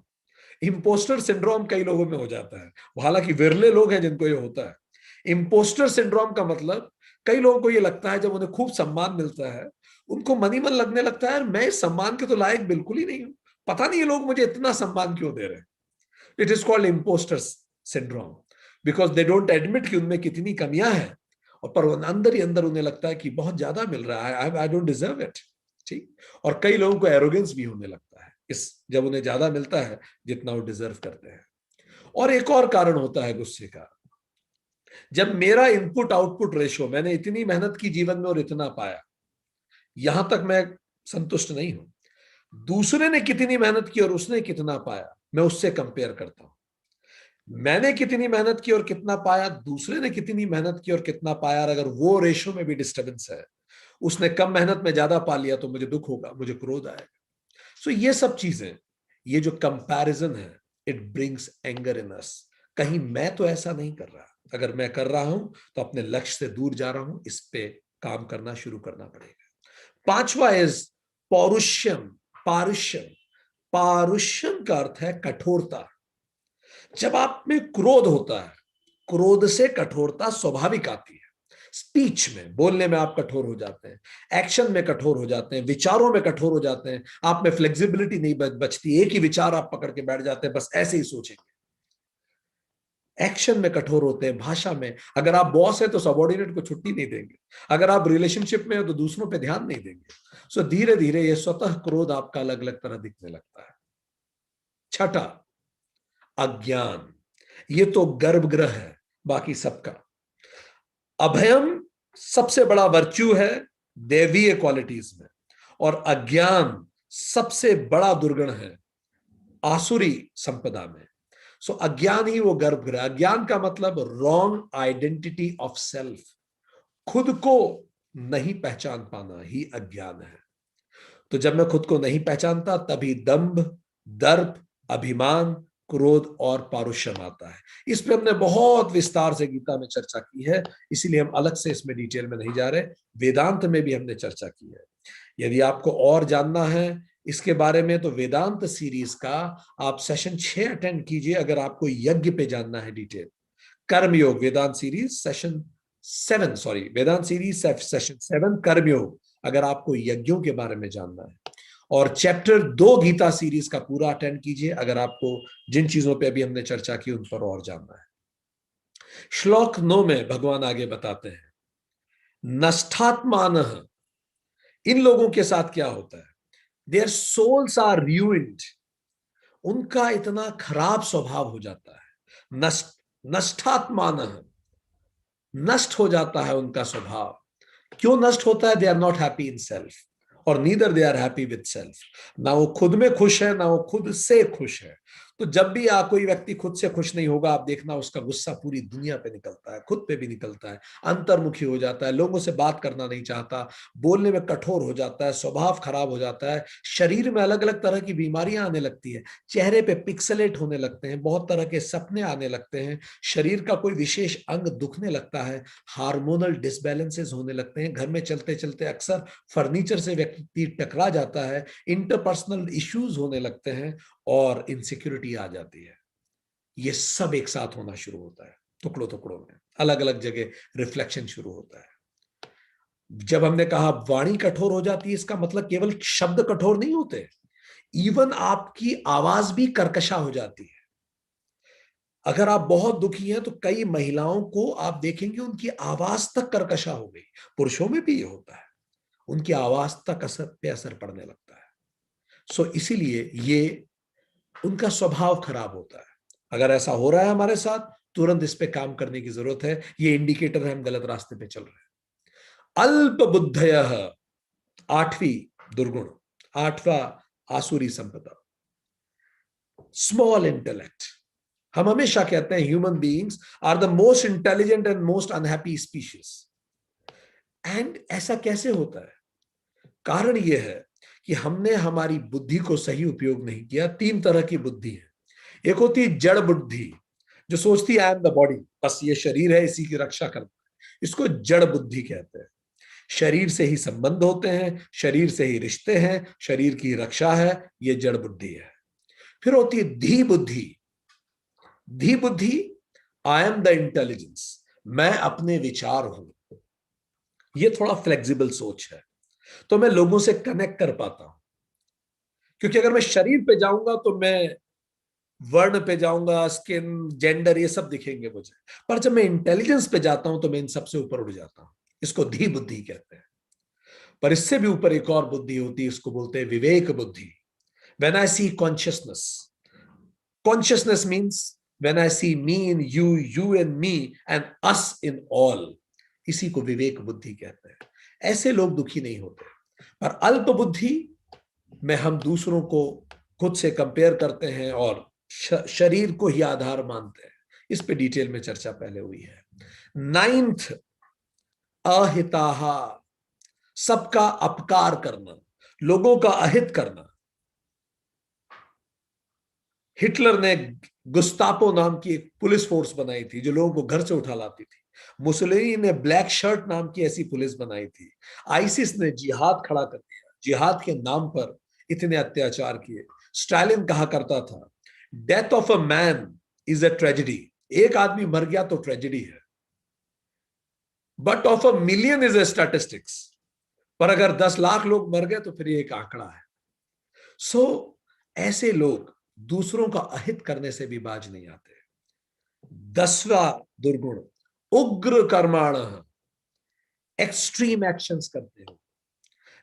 Speaker 1: इम्पोस्टर सिंड्रोम कई लोगों में हो जाता है, हालांकि विरले लोग हैं जिनको ये होता है। इम्पोस्टर सिंड्रोम का मतलब कई लोगों को ये लगता है जब उन्हें खूब सम्मान मिलता है, उनको मन ही मन लगने लगता है मैं इस सम्मान के तो लायक बिल्कुल ही नहीं हूं, पता नहीं ये लोग मुझे इतना सम्मान क्यों दे रहे हैं। It is called imposter syndrome, because they don't admit कि उनमें कितनी कमियां हैं, और पर अंदर ही अंदर उन्हें लगता है कि बहुत ज्यादा मिल रहा है, आई डोंट डिजर्व इट। ठीक। और कई लोगों को एरोगेंस भी होने लगता है इस, जब उन्हें ज्यादा मिलता है जितना वो डिजर्व करते हैं। और एक और कारण होता है गुस्से का, जब मेरा इनपुट आउटपुट रेशो, मैंने इतनी मेहनत की जीवन में और इतना पाया, यहां तक मैं संतुष्ट नहीं हूं, दूसरे ने कितनी मेहनत की और उसने कितना पाया, मैं उससे कंपेयर करता हूं। मैंने कितनी मेहनत की और कितना पाया, दूसरे ने कितनी मेहनत की और कितना पाया, और अगर वो रेशो में भी डिस्टर्बेंस है, उसने कम मेहनत में ज्यादा पा लिया, तो मुझे दुख होगा, मुझे क्रोध आएगा। सो ये सब चीजें, ये जो कंपैरिजन है, इट ब्रिंग्स एंगर इन अस। कहीं मैं तो ऐसा नहीं कर रहा, अगर मैं कर रहा हूं तो अपने लक्ष्य से दूर जा रहा हूं, इस पे काम करना शुरू करना पड़ेगा। पांचवा इज पौरुष्यम। पारुष्यम, पारुष्यम का अर्थ है कठोरता। जब आप में क्रोध होता है, क्रोध से कठोरता स्वाभाविक आती है। स्पीच में, बोलने में आप कठोर हो जाते हैं, एक्शन में कठोर हो जाते हैं, विचारों में कठोर हो जाते हैं, आप में फ्लेक्सिबिलिटी नहीं बचती, एक ही विचार आप पकड़ के बैठ जाते हैं, बस ऐसे ही सोचेंगे। एक्शन में कठोर होते हैं, भाषा में, अगर आप बॉस है तो सबॉर्डिनेट को छुट्टी नहीं देंगे, अगर आप रिलेशनशिप में हो तो दूसरों पे ध्यान नहीं देंगे। सो धीरे धीरे ये स्वतः क्रोध आपका अलग अलग तरह दिखने लगता है। छठा, अज्ञान। ये तो गर्भगृह है बाकी सबका। अभयम सबसे बड़ा वर्च्यू है दैवीय क्वालिटीज में, और अज्ञान सबसे बड़ा दुर्गुण है आसुरी संपदा में। सो अज्ञान ही वो गर्भगृह। अज्ञान का मतलब रॉन्ग आइडेंटिटी ऑफ सेल्फ, खुद को नहीं पहचान पाना ही अज्ञान है। तो जब मैं खुद को नहीं पहचानता, तभी दंभ, दर्प, अभिमान, क्रोध और पारुष्यम आता है। इस पे हमने बहुत विस्तार से गीता में चर्चा की है, इसीलिए हम अलग से इसमें डिटेल में नहीं जा रहे। वेदांत में भी हमने चर्चा की है। यदि आपको और जानना है इसके बारे में, तो वेदांत सीरीज का आप सेशन 6 अटेंड कीजिए। अगर आपको यज्ञ पे जानना है डिटेल, कर्मयोग वेदांत सीरीज सेशन 7, सॉरी वेदांत सीरीज सेशन 7 कर्मयोग, अगर आपको यज्ञों के बारे में जानना है। और चैप्टर 2 गीता सीरीज का पूरा अटेंड कीजिए, अगर आपको जिन चीजों पे अभी हमने चर्चा की उन पर और जानना है। श्लोक 9 में भगवान आगे बताते हैं, नष्टात्मान, इन लोगों के साथ क्या होता है, देयर सोल्स आर ruined, उनका इतना खराब स्वभाव हो जाता है। नष्टात्मान, नष्ट हो जाता है उनका स्वभाव। क्यों नष्ट होता है? They are not happy in self, और neither they are happy with self. ना वो खुद में खुश है, ना वो खुद से खुश है। तो जब भी कोई व्यक्ति खुद से खुश नहीं होगा, आप देखना उसका गुस्सा पूरी दुनिया पे निकलता है, खुद पे भी निकलता है, अंतर्मुखी हो जाता है, लोगों से बात करना नहीं चाहता, बोलने में कठोर हो जाता है, स्वभाव खराब हो जाता है, शरीर में अलग अलग तरह की बीमारियां आने लगती है, चेहरे पे पिक्सलेट होने लगते हैं, बहुत तरह के सपने आने लगते हैं, शरीर का कोई विशेष अंग दुखने लगता है, हार्मोनल डिसबैलेंसेस होने लगते हैं, घर में चलते चलते अक्सर फर्नीचर से व्यक्ति टकरा जाता है, इंटरपर्सनल इश्यूज होने लगते हैं, और इनसिक्योरिटी आ जाती है। ये सब एक साथ होना शुरू होता है, टुकड़ों टुकड़ों में, अलग अलग जगह रिफ्लेक्शन शुरू होता है। जब हमने कहा वाणी कठोर हो जाती है, इसका मतलब केवल शब्द कठोर नहीं होते, इवन आपकी आवाज भी कर्कशा हो जाती है। अगर आप बहुत दुखी हैं तो कई महिलाओं को आप देखेंगे उनकी आवाज तक कर्कशा हो गई। पुरुषों में भी ये होता है, उनकी आवाज तक असर पड़ने लगता है। सो इसीलिए ये उनका स्वभाव खराब होता है। अगर ऐसा हो रहा है हमारे साथ, तुरंत इस पे काम करने की जरूरत है। ये इंडिकेटर है हम गलत रास्ते पे चल रहे हैं। अल्प बुद्धय, आठवीं दुर्गुण, आठवां आसुरी संपदा, स्मॉल इंटेलेक्ट। हम हमेशा कहते हैं human beings are the most intelligent and most unhappy species. एंड ऐसा कैसे होता है? कारण यह है कि हमने हमारी बुद्धि को सही उपयोग नहीं किया। 3 तरह की बुद्धि है। एक होती है जड़ बुद्धि, जो सोचती है आई एम द बॉडी, बस ये शरीर है, इसी की रक्षा करना है, इसको जड़ बुद्धि कहते हैं। शरीर से ही संबंध होते हैं, शरीर से ही रिश्ते हैं, शरीर की रक्षा है, ये जड़ बुद्धि है। फिर होती है धी बुद्धि। धी बुद्धि, आई एम द इंटेलिजेंस, मैं अपने विचार हूं, ये थोड़ा फ्लेक्सिबल सोच है, तो मैं लोगों से कनेक्ट कर पाता हूं। क्योंकि अगर मैं शरीर पे जाऊंगा तो मैं वर्ण पे जाऊंगा, स्किन, जेंडर, ये सब दिखेंगे मुझे। पर जब मैं इंटेलिजेंस पे जाता हूं तो मैं इन सबसे ऊपर उठ जाता हूं। इसको धी बुद्धि कहते हैं। पर इससे भी ऊपर एक और बुद्धि होती है, इसको बोलते हैं विवेक बुद्धि। When I see consciousness, consciousness means when I see me in you, you in me, and us in all, इसी को विवेक बुद्धि कहते हैं। ऐसे लोग दुखी नहीं होते। पर अल्प बुद्धि में हम दूसरों को खुद से कंपेयर करते हैं और शरीर को ही आधार मानते हैं। इस पे डिटेल में चर्चा पहले हुई है। नाइन्थ, अहिताहा, सबका अपकार करना, लोगों का अहित करना। हिटलर ने गुस्तापो नाम की एक पुलिस फोर्स बनाई थी जो लोगों को घर से उठा लाती थी। मुसोलिनी ने ब्लैक शर्ट नाम की ऐसी पुलिस बनाई थी। आईसिस ने जिहाद खड़ा कर दिया, जिहाद के नाम पर इतने अत्याचार किए। स्टालिन कहा करता था, death of a man is a tragedy. एक आदमी मर गया तो ट्रेजेडी है, but of a million is a statistics. पर अगर 10 लाख लोग मर गए तो फिर ये एक आंकड़ा है। सो ऐसे लोग दूसरों का अहित करने से भी बाज नहीं आते। 10वां दुर्गुण, उग्र कर्माण, एक्सट्रीम एक्शंस करते हो।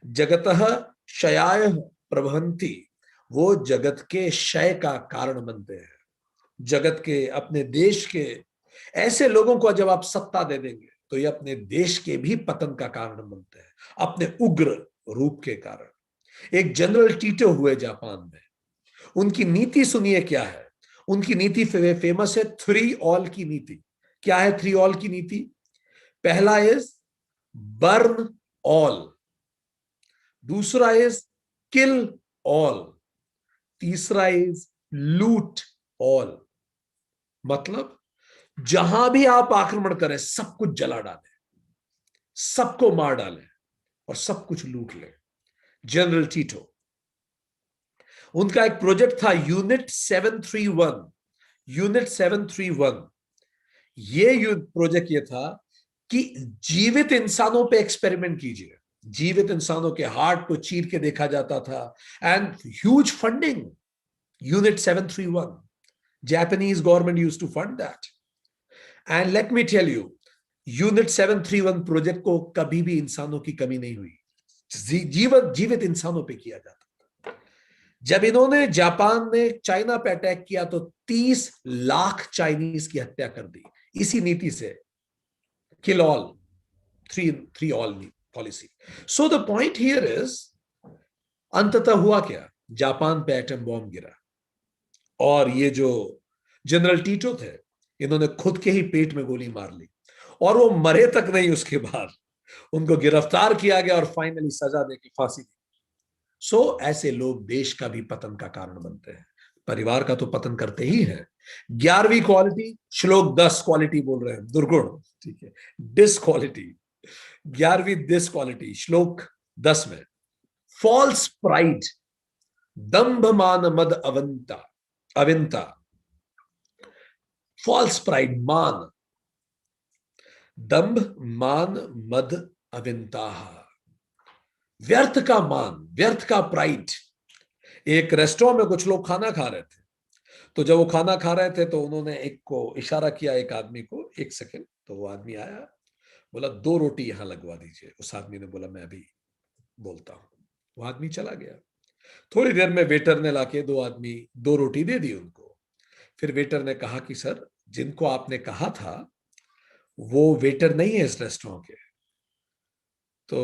Speaker 1: जगतः क्षयाय प्रभवन्ति, वो जगत के क्षय का कारण बनते हैं। जगत के, अपने देश के, ऐसे लोगों को जब आप सत्ता दे देंगे तो ये अपने देश के भी पतन का कारण बनते हैं, अपने उग्र रूप के कारण। एक जनरल टीटो हुए जापान में, उनकी नीति सुनिए क्या है। उनकी नीति फेमस है, 3 ऑल की नीति। क्या है 3 ऑल की नीति? पहला इज बर्न ऑल, दूसरा इज किल ऑल, तीसरा इज लूट ऑल। मतलब जहां भी आप आक्रमण करें सब कुछ जला डालें, सबको मार डालें और सब कुछ लूट लें। जनरल टीटो, उनका एक प्रोजेक्ट था यूनिट 731। यूनिट 731, ये प्रोजेक्ट ये था कि जीवित इंसानों पे एक्सपेरिमेंट कीजिए। जीवित इंसानों के हार्ट को चीर के देखा जाता था, and huge funding. Unit 731, Japanese government used to fund that. And let me tell you, unit 731 project को कभी भी इंसानों की कमी नहीं हुई। जीवित इंसानों पे किया जाता था। जब इन्होंने, जापान ने चाइना पे अटैक किया तो 30 लाख चाइनीज की हत्या कर दी, इसी नीति से, kill all, three all policy. So the point here is, अंततः हुआ क्या? जापान पे एटम बॉम्ब गिरा और ये जो जनरल टीटो थे, इन्होंने खुद के ही पेट में गोली मार ली और वो मरे तक नहीं। उसके बाद उनको गिरफ्तार किया गया और फाइनली सजा देके फांसी दी। सो ऐसे लोग देश का भी पतन का कारण बनते हैं, परिवार का तो पतन करते ही हैं। 11वीं क्वालिटी, श्लोक 10 क्वालिटी बोल रहे हैं, दुर्गुण, ठीक है, डिसक्वालिटी। 11वीं डिसक्वालिटी श्लोक 10 में, फॉल्स प्राइड, दंभ मान मद अवंता, अविंता। फॉल्स प्राइड, मान, दंभ, मान, मद, अविंता, व्यर्थ का मान, व्यर्थ का प्राइड। एक रेस्टोरेंट में कुछ लोग खाना खा रहे थे, तो जब वो खाना खा रहे थे तो उन्होंने एक को इशारा किया, एक आदमी को, 1 सेकंड। तो वो आदमी आया, बोला 2 रोटी यहां लगवा दीजिए। उस आदमी ने बोला मैं अभी बोलता हूं। वो आदमी चला गया। थोड़ी देर में वेटर ने लाके 2 रोटी दे दी उनको। फिर वेटर ने कहा कि सर, जिनको आपने कहा था वो वेटर नहीं है इस रेस्टोरेंट के। तो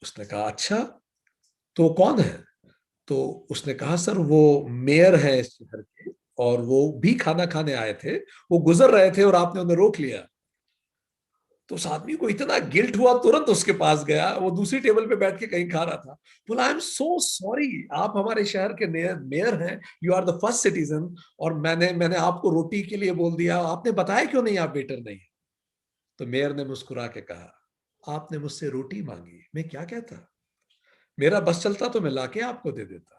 Speaker 1: उसने कहा अच्छा, तो कौन है? तो उसने कहा सर, वो मेयर है इस शहर के और वो भी खाना खाने आए थे, वो गुजर रहे थे और आपने उन्हें रोक लिया। तो उस आदमी को इतना गिल्ट हुआ, तुरंत उसके पास गया। वो दूसरी टेबल पे बैठ के कहीं खा रहा था। बोला आई एम सो सॉरी, आप हमारे शहर के मेयर हैं, you are the first citizen, और मैंने आपको रोटी के लिए बोल दिया, आपने बताया क्यों नहीं आप वेटर नहीं? तो मेयर ने मुस्कुरा के कहा, आपने मुझसे रोटी मांगी, मैं क्या कहता? मेरा बस चलता तो मैं लाके आपको दे देता।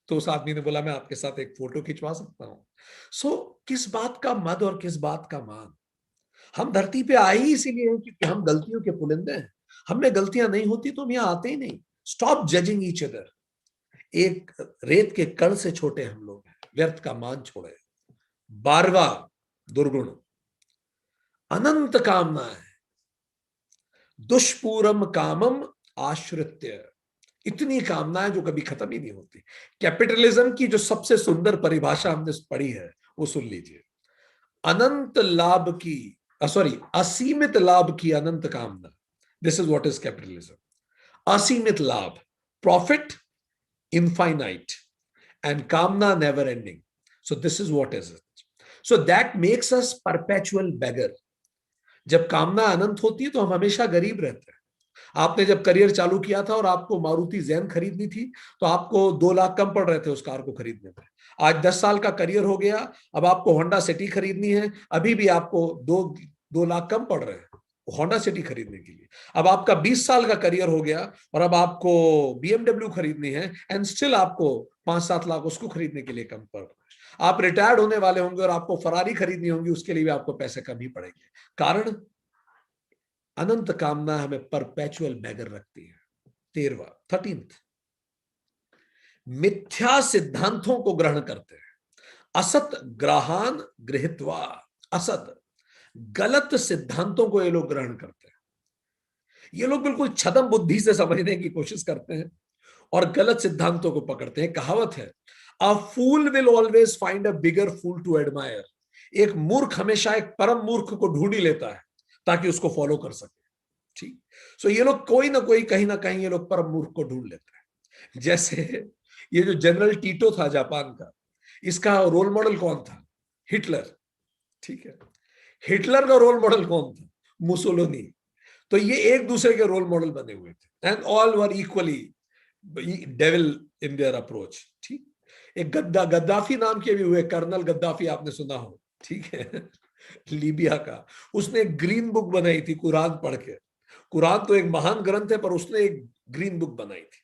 Speaker 1: तो उस आदमी ने बोला मैं आपके साथ एक फोटो खिंचवा सकता हूं। सो किस बात का मद और किस बात का मान? हम धरती पे आए ही इसीलिए हैं क्योंकि हम गलतियों के पुलिंदे हैं। हम में गलतियां नहीं होती तो हम यहां आते ही नहीं। Stop judging each other. एक रेत के कण से छोटे हम लोग हैं, व्यर्थ का मान छोड़े। 12वां दुर्गुण, अनंत कामना है, दुष्पूरम कामम आश्रित्य। इतनी कामनाएं जो कभी खत्म ही नहीं होती। कैपिटलिज्म की जो सबसे सुंदर परिभाषा हमने पढ़ी है वो सुन लीजिए। अनंत लाभ की, सॉरी, असीमित लाभ की अनंत कामना, this is what is capitalism. असीमित लाभ, प्रॉफिट इनफाइनाइट, एंड कामना never ending. So this is what is it. So that makes us perpetual beggar. जब कामना अनंत होती है तो हम हमेशा गरीब रहते हैं। आपने जब करियर चालू किया था और आपको मारुति जैन खरीदनी थी तो आपको 2 लाख कम पड़ रहे थे उस कार को खरीदने में। आज 10 साल का करियर हो गया, अब आपको होंडा सिटी खरीदनी है, अभी भी आपको 2 लाख कम पड़ रहे हैं होंडा सिटी खरीदने के लिए। अब आपका 20 साल का करियर हो गया और अब आपको BMW खरीदनी है, एंड स्टिल आपको 5-7 लाख उसको खरीदने के लिए कम पड़ रहे हैं। आप रिटायर्ड होने वाले होंगे और आपको फरारी खरीदनी होगी, उसके लिए भी आपको पैसे कम ही पड़ेंगे। कारण अनंत कामना हमें परपेचुअल बैगर रखती है। 13th, मिथ्या सिद्धांतों को ग्रहण करते हैं। असत ग्रहान गृहीत्वा। असत, गलत सिद्धांतों को ये लोग ग्रहण करते हैं। ये लोग बिल्कुल छद्म बुद्धि से समझने की कोशिश करते हैं और गलत सिद्धांतों को पकड़ते हैं। कहावत है, a fool will always find a bigger fool to admire. एक मूर्ख हमेशा एक परम मूर्ख को ढूंढ ही लेता है ताकि उसको फॉलो कर सके। ठीक। सो ये लोग कोई ना कोई, कहीं ना कहीं ये लोग परम मूर्ख को ढूंढ लेते हैं। जैसे ये जो जनरल टीटो था जापान का, इसका रोल मॉडल कौन था? हिटलर। ठीक है। हिटलर का रोल मॉडल कौन था? मुसोलिनी। तो ये एक दूसरे के रोल मॉडल बने हुए थे, and all were equally devil in their approach. ठीक। एक गद्दाफी नाम के भी हुए, कर्नल गद्दाफी, आपने सुना हो। ठीक है। लीबिया का। उसने एक ग्रीन बुक बनाई थी कुरान पढ़ के। कुरान तो एक महान ग्रंथ है, पर उसने एक ग्रीन बुक बनाई थी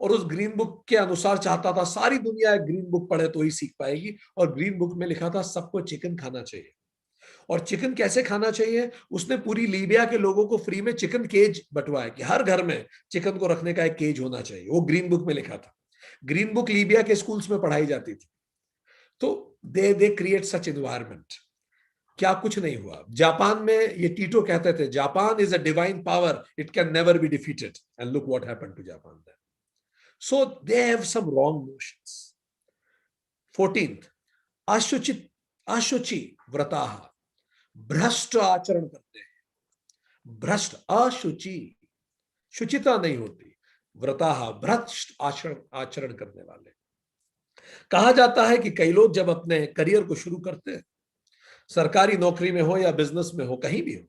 Speaker 1: और उस ग्रीन बुक के अनुसार चाहता था सारी दुनिया एक ग्रीन बुक पढ़े तो ही सीख पाएगी। और ग्रीन बुक में लिखा था सबको चिकन खाना चाहिए। और चिकन कैसे खाना चाहिए? उसने पूरी लीबिया के लोगों को फ्री में चिकन केज बंटवाया कि हर घर में चिकन को रखने का एक केज होना चाहिए। वो ग्रीन बुक में लिखा था। ग्रीन बुक लीबिया के स्कूल्स में पढ़ाई जाती थी। तो दे क्रिएट सच एनवायरमेंट। क्या कुछ नहीं हुआ। जापान में ये टीटो कहते थे, Japan is a divine power, it can never be defeated, and look what happened to Japan then. So they have some wrong notions. 14th, अशुचित, अशुचि व्रताः, भ्रष्ट आचरण करते हैं। भ्रष्ट, अशुचि, शुचिता नहीं होती। व्रताः, भ्रष्ट आचरण आचरण करने वाले। कहा जाता है कि कई लोग जब अपने करियर को शुरू करते हैं, सरकारी नौकरी में हो या बिजनेस में हो, कहीं भी हो,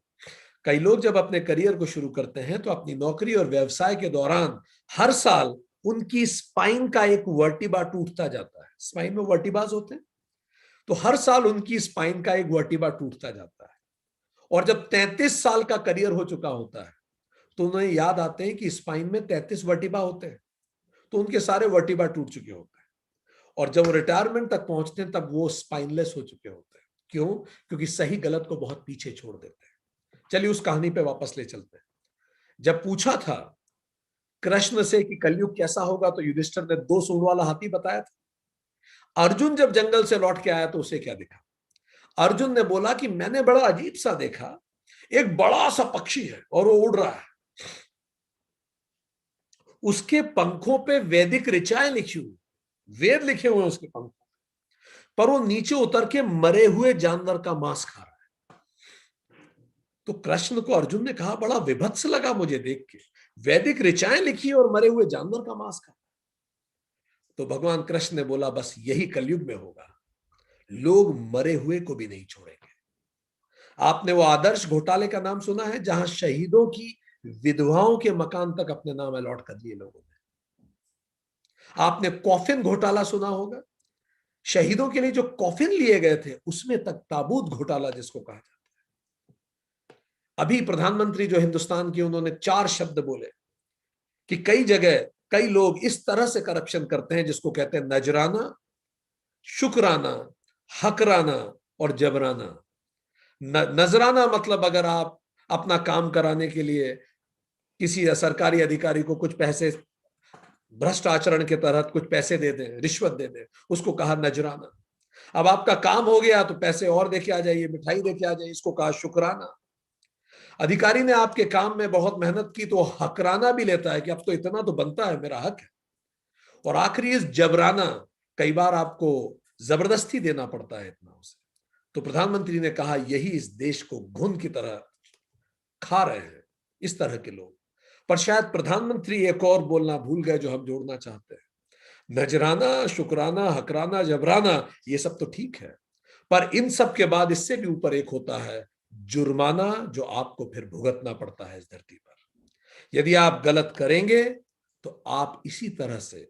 Speaker 1: कई लोग जब अपने करियर को शुरू करते हैं तो अपनी नौकरी और व्यवसाय के दौरान हर साल उनकी स्पाइन का एक वर्टिबा टूटता जाता है। स्पाइन में वर्टिबाज होते हैं, तो हर साल उनकी स्पाइन का एक वर्टिबा टूटता जाता है। और जब 33 साल का करियर हो चुका होता है तो उन्हें याद आते हैं कि स्पाइन में 33 वर्टिबा होते हैं, तो उनके सारे वर्टिबा टूट चुके होते हैं। और जब वो रिटायरमेंट तक पहुंचते हैं तब वो स्पाइनलेस हो चुके होते हैं। क्यों? क्योंकि सही गलत को बहुत पीछे छोड़ देते हैं। चलिए उस कहानी पे वापस ले चलते हैं। जब पूछा था कृष्ण से कि कलयुग कैसा होगा तो युधिष्ठिर ने 2 सूंड वाला हाथी बताया था। अर्जुन जब जंगल से लौट के आया तो उसे क्या दिखा? अर्जुन ने बोला कि मैंने बड़ा अजीब सा देखा, एक बड़ा सा पक्षी है और वो उड़ रहा है, उसके पंखों पे वैदिक ऋचाएं लिखी हुई, वेद लिखे हुए हैं उसके पंखों, पर वो नीचे उतर के मरे हुए जानवर का मांस खा रहा है। तो कृष्ण को अर्जुन ने कहा, बड़ा विभत्स लगा मुझे देख के, वैदिक ऋचाएं लिखी और मरे हुए जानवर का मांस खा। तो भगवान कृष्ण ने बोला, बस यही कलयुग में होगा, लोग मरे हुए को भी नहीं छोड़ेंगे। आपने वो आदर्श घोटाले का नाम सुना है, जहां शहीदों की विधवाओं के मकान तक अपने नाम अलॉट कर दिए लोगों ने। आपने कॉफिन घोटाला सुना होगा, शहीदों के लिए जो कॉफिन लिए गए थे उसमें तक ताबूत घोटाला जिसको कहा जाता है। अभी प्रधानमंत्री जो हिंदुस्तान की, उन्होंने 4 शब्द बोले कि कई जगह कई लोग इस तरह से करप्शन करते हैं जिसको कहते हैं नजराना, शुक्राना, हकराना और जबराना। नजराना मतलब अगर आप अपना काम कराने के लिए किसी सरकारी अधिकारी को कुछ पैसे, भ्रष्ट आचरण के तहत कुछ पैसे दे दें, रिश्वत दे दें, उसको कहा नजराना। अब आपका काम हो गया तो पैसे और देके आ जाइए, मिठाई देके आ जाइए, इसको कहा शुक्राना। अधिकारी ने आपके काम में बहुत मेहनत की तो हकराना भी लेता है कि अब तो इतना तो बनता है, मेरा हक है। और आखिरी इस जबराना, कई बार आपको जबरदस्ती देना पड़ता है इतना उसे। तो प्रधानमंत्री ने कहा यही इस देश को घुन की तरह खा रहे हैं, इस तरह के लोग। पर शायद प्रधानमंत्री एक और बोलना भूल गए जो हम जोड़ना चाहते हैं। नजराना, शुक्राना, हकराना, जबराना, ये सब तो ठीक है, पर इन सब के बाद इससे भी ऊपर एक होता है जुर्माना, जो आपको फिर भुगतना पड़ता है इस धरती पर। यदि आप गलत करेंगे तो आप इसी तरह से